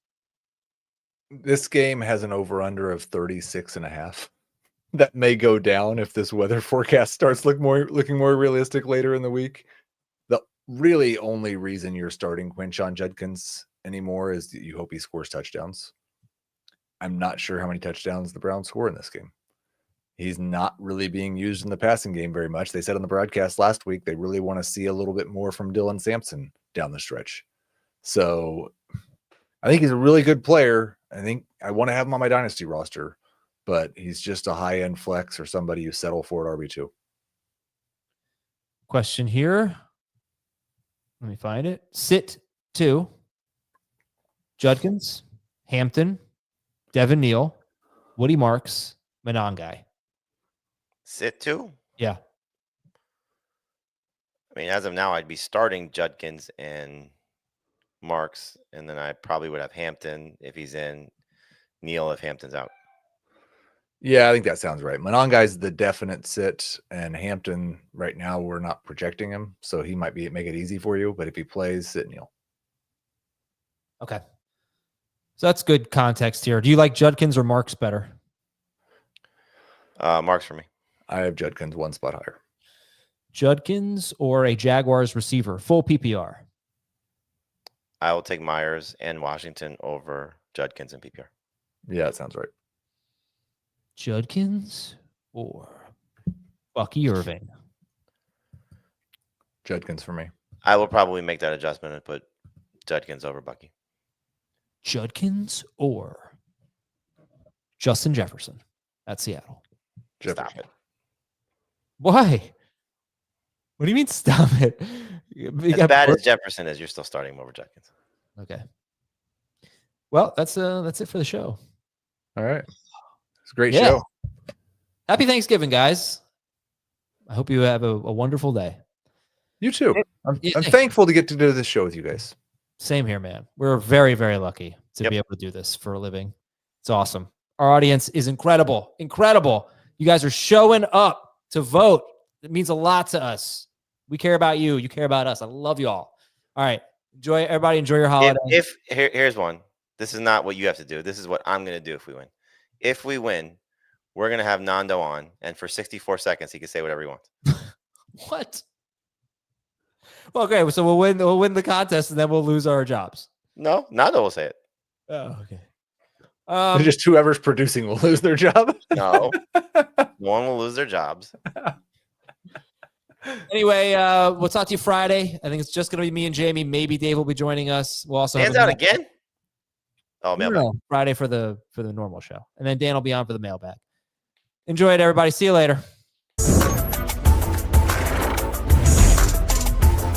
This game has an over-under of 36.5. That may go down if this weather forecast starts looking more realistic later in the week. The really only reason you're starting Quinshon Judkins anymore is that you hope he scores touchdowns. I'm not sure how many touchdowns the Browns score in this game. He's not really being used in the passing game very much. They said on the broadcast last week they really want to see a little bit more from Dylan Sampson down the stretch. So I think he's a really good player. I think I want to have him on my dynasty roster, but he's just a high-end flex or somebody you settle for at RB2.
Question here. Let me find it. Sit 2. Judkins, Hampton, Devin Neal, Woody Marks, Monangai.
Sit 2?
Yeah.
I mean, as of now, I'd be starting Judkins and Marks, and then I probably would have Hampton if he's in, Neal if Hampton's out.
Yeah, I think that sounds right. Monangai's the definite sit, and Hampton right now we're not projecting him, so he might make it easy for you. But if he plays, sit Neal.
Okay. So that's good context here. Do you like Judkins or Marks better?
Marks for me.
I have Judkins one spot higher.
Judkins or a Jaguars receiver? Full PPR.
I will take Myers and Washington over Judkins and PPR.
Yeah, that sounds right.
Judkins or Bucky Irving?
Judkins for me.
I will probably make that adjustment and put Judkins over Bucky.
Judkins or Justin Jefferson at Seattle?
Stop it.
Why? What do you mean stop it?
As bad as Jefferson is, you're still starting him over Judkins.
Okay. Well, that's it for the show.
All right. It's a great show.
Happy Thanksgiving, guys. I hope you have a wonderful day.
You too. I'm thankful to get to do this show with you guys.
Same here, man. We're very, very lucky to be able to do this for a living. It's awesome. Our audience is incredible. Incredible. You guys are showing up to vote. It means a lot to us. We care about you. You care about us. I love you all. All right. Everybody enjoy your holiday.
Here's one. This is not what you have to do. This is what I'm going to do if we win. If we win, we're going to have Nando on, and for 64 seconds, he can say whatever he wants.
What? Well, okay. So we'll win the contest, and then we'll lose our jobs.
No, Nando will say it.
Oh, okay.
Just whoever's producing will lose their job.
No, one will lose their jobs.
Anyway, we'll talk to you Friday. I think it's just going to be me and Jamie. Maybe Dave will be joining us. We'll also
Dan's out again. Oh, mailbag.
Friday for the normal show, and then Dan will be on for the mailbag. Enjoy it, everybody. See you later.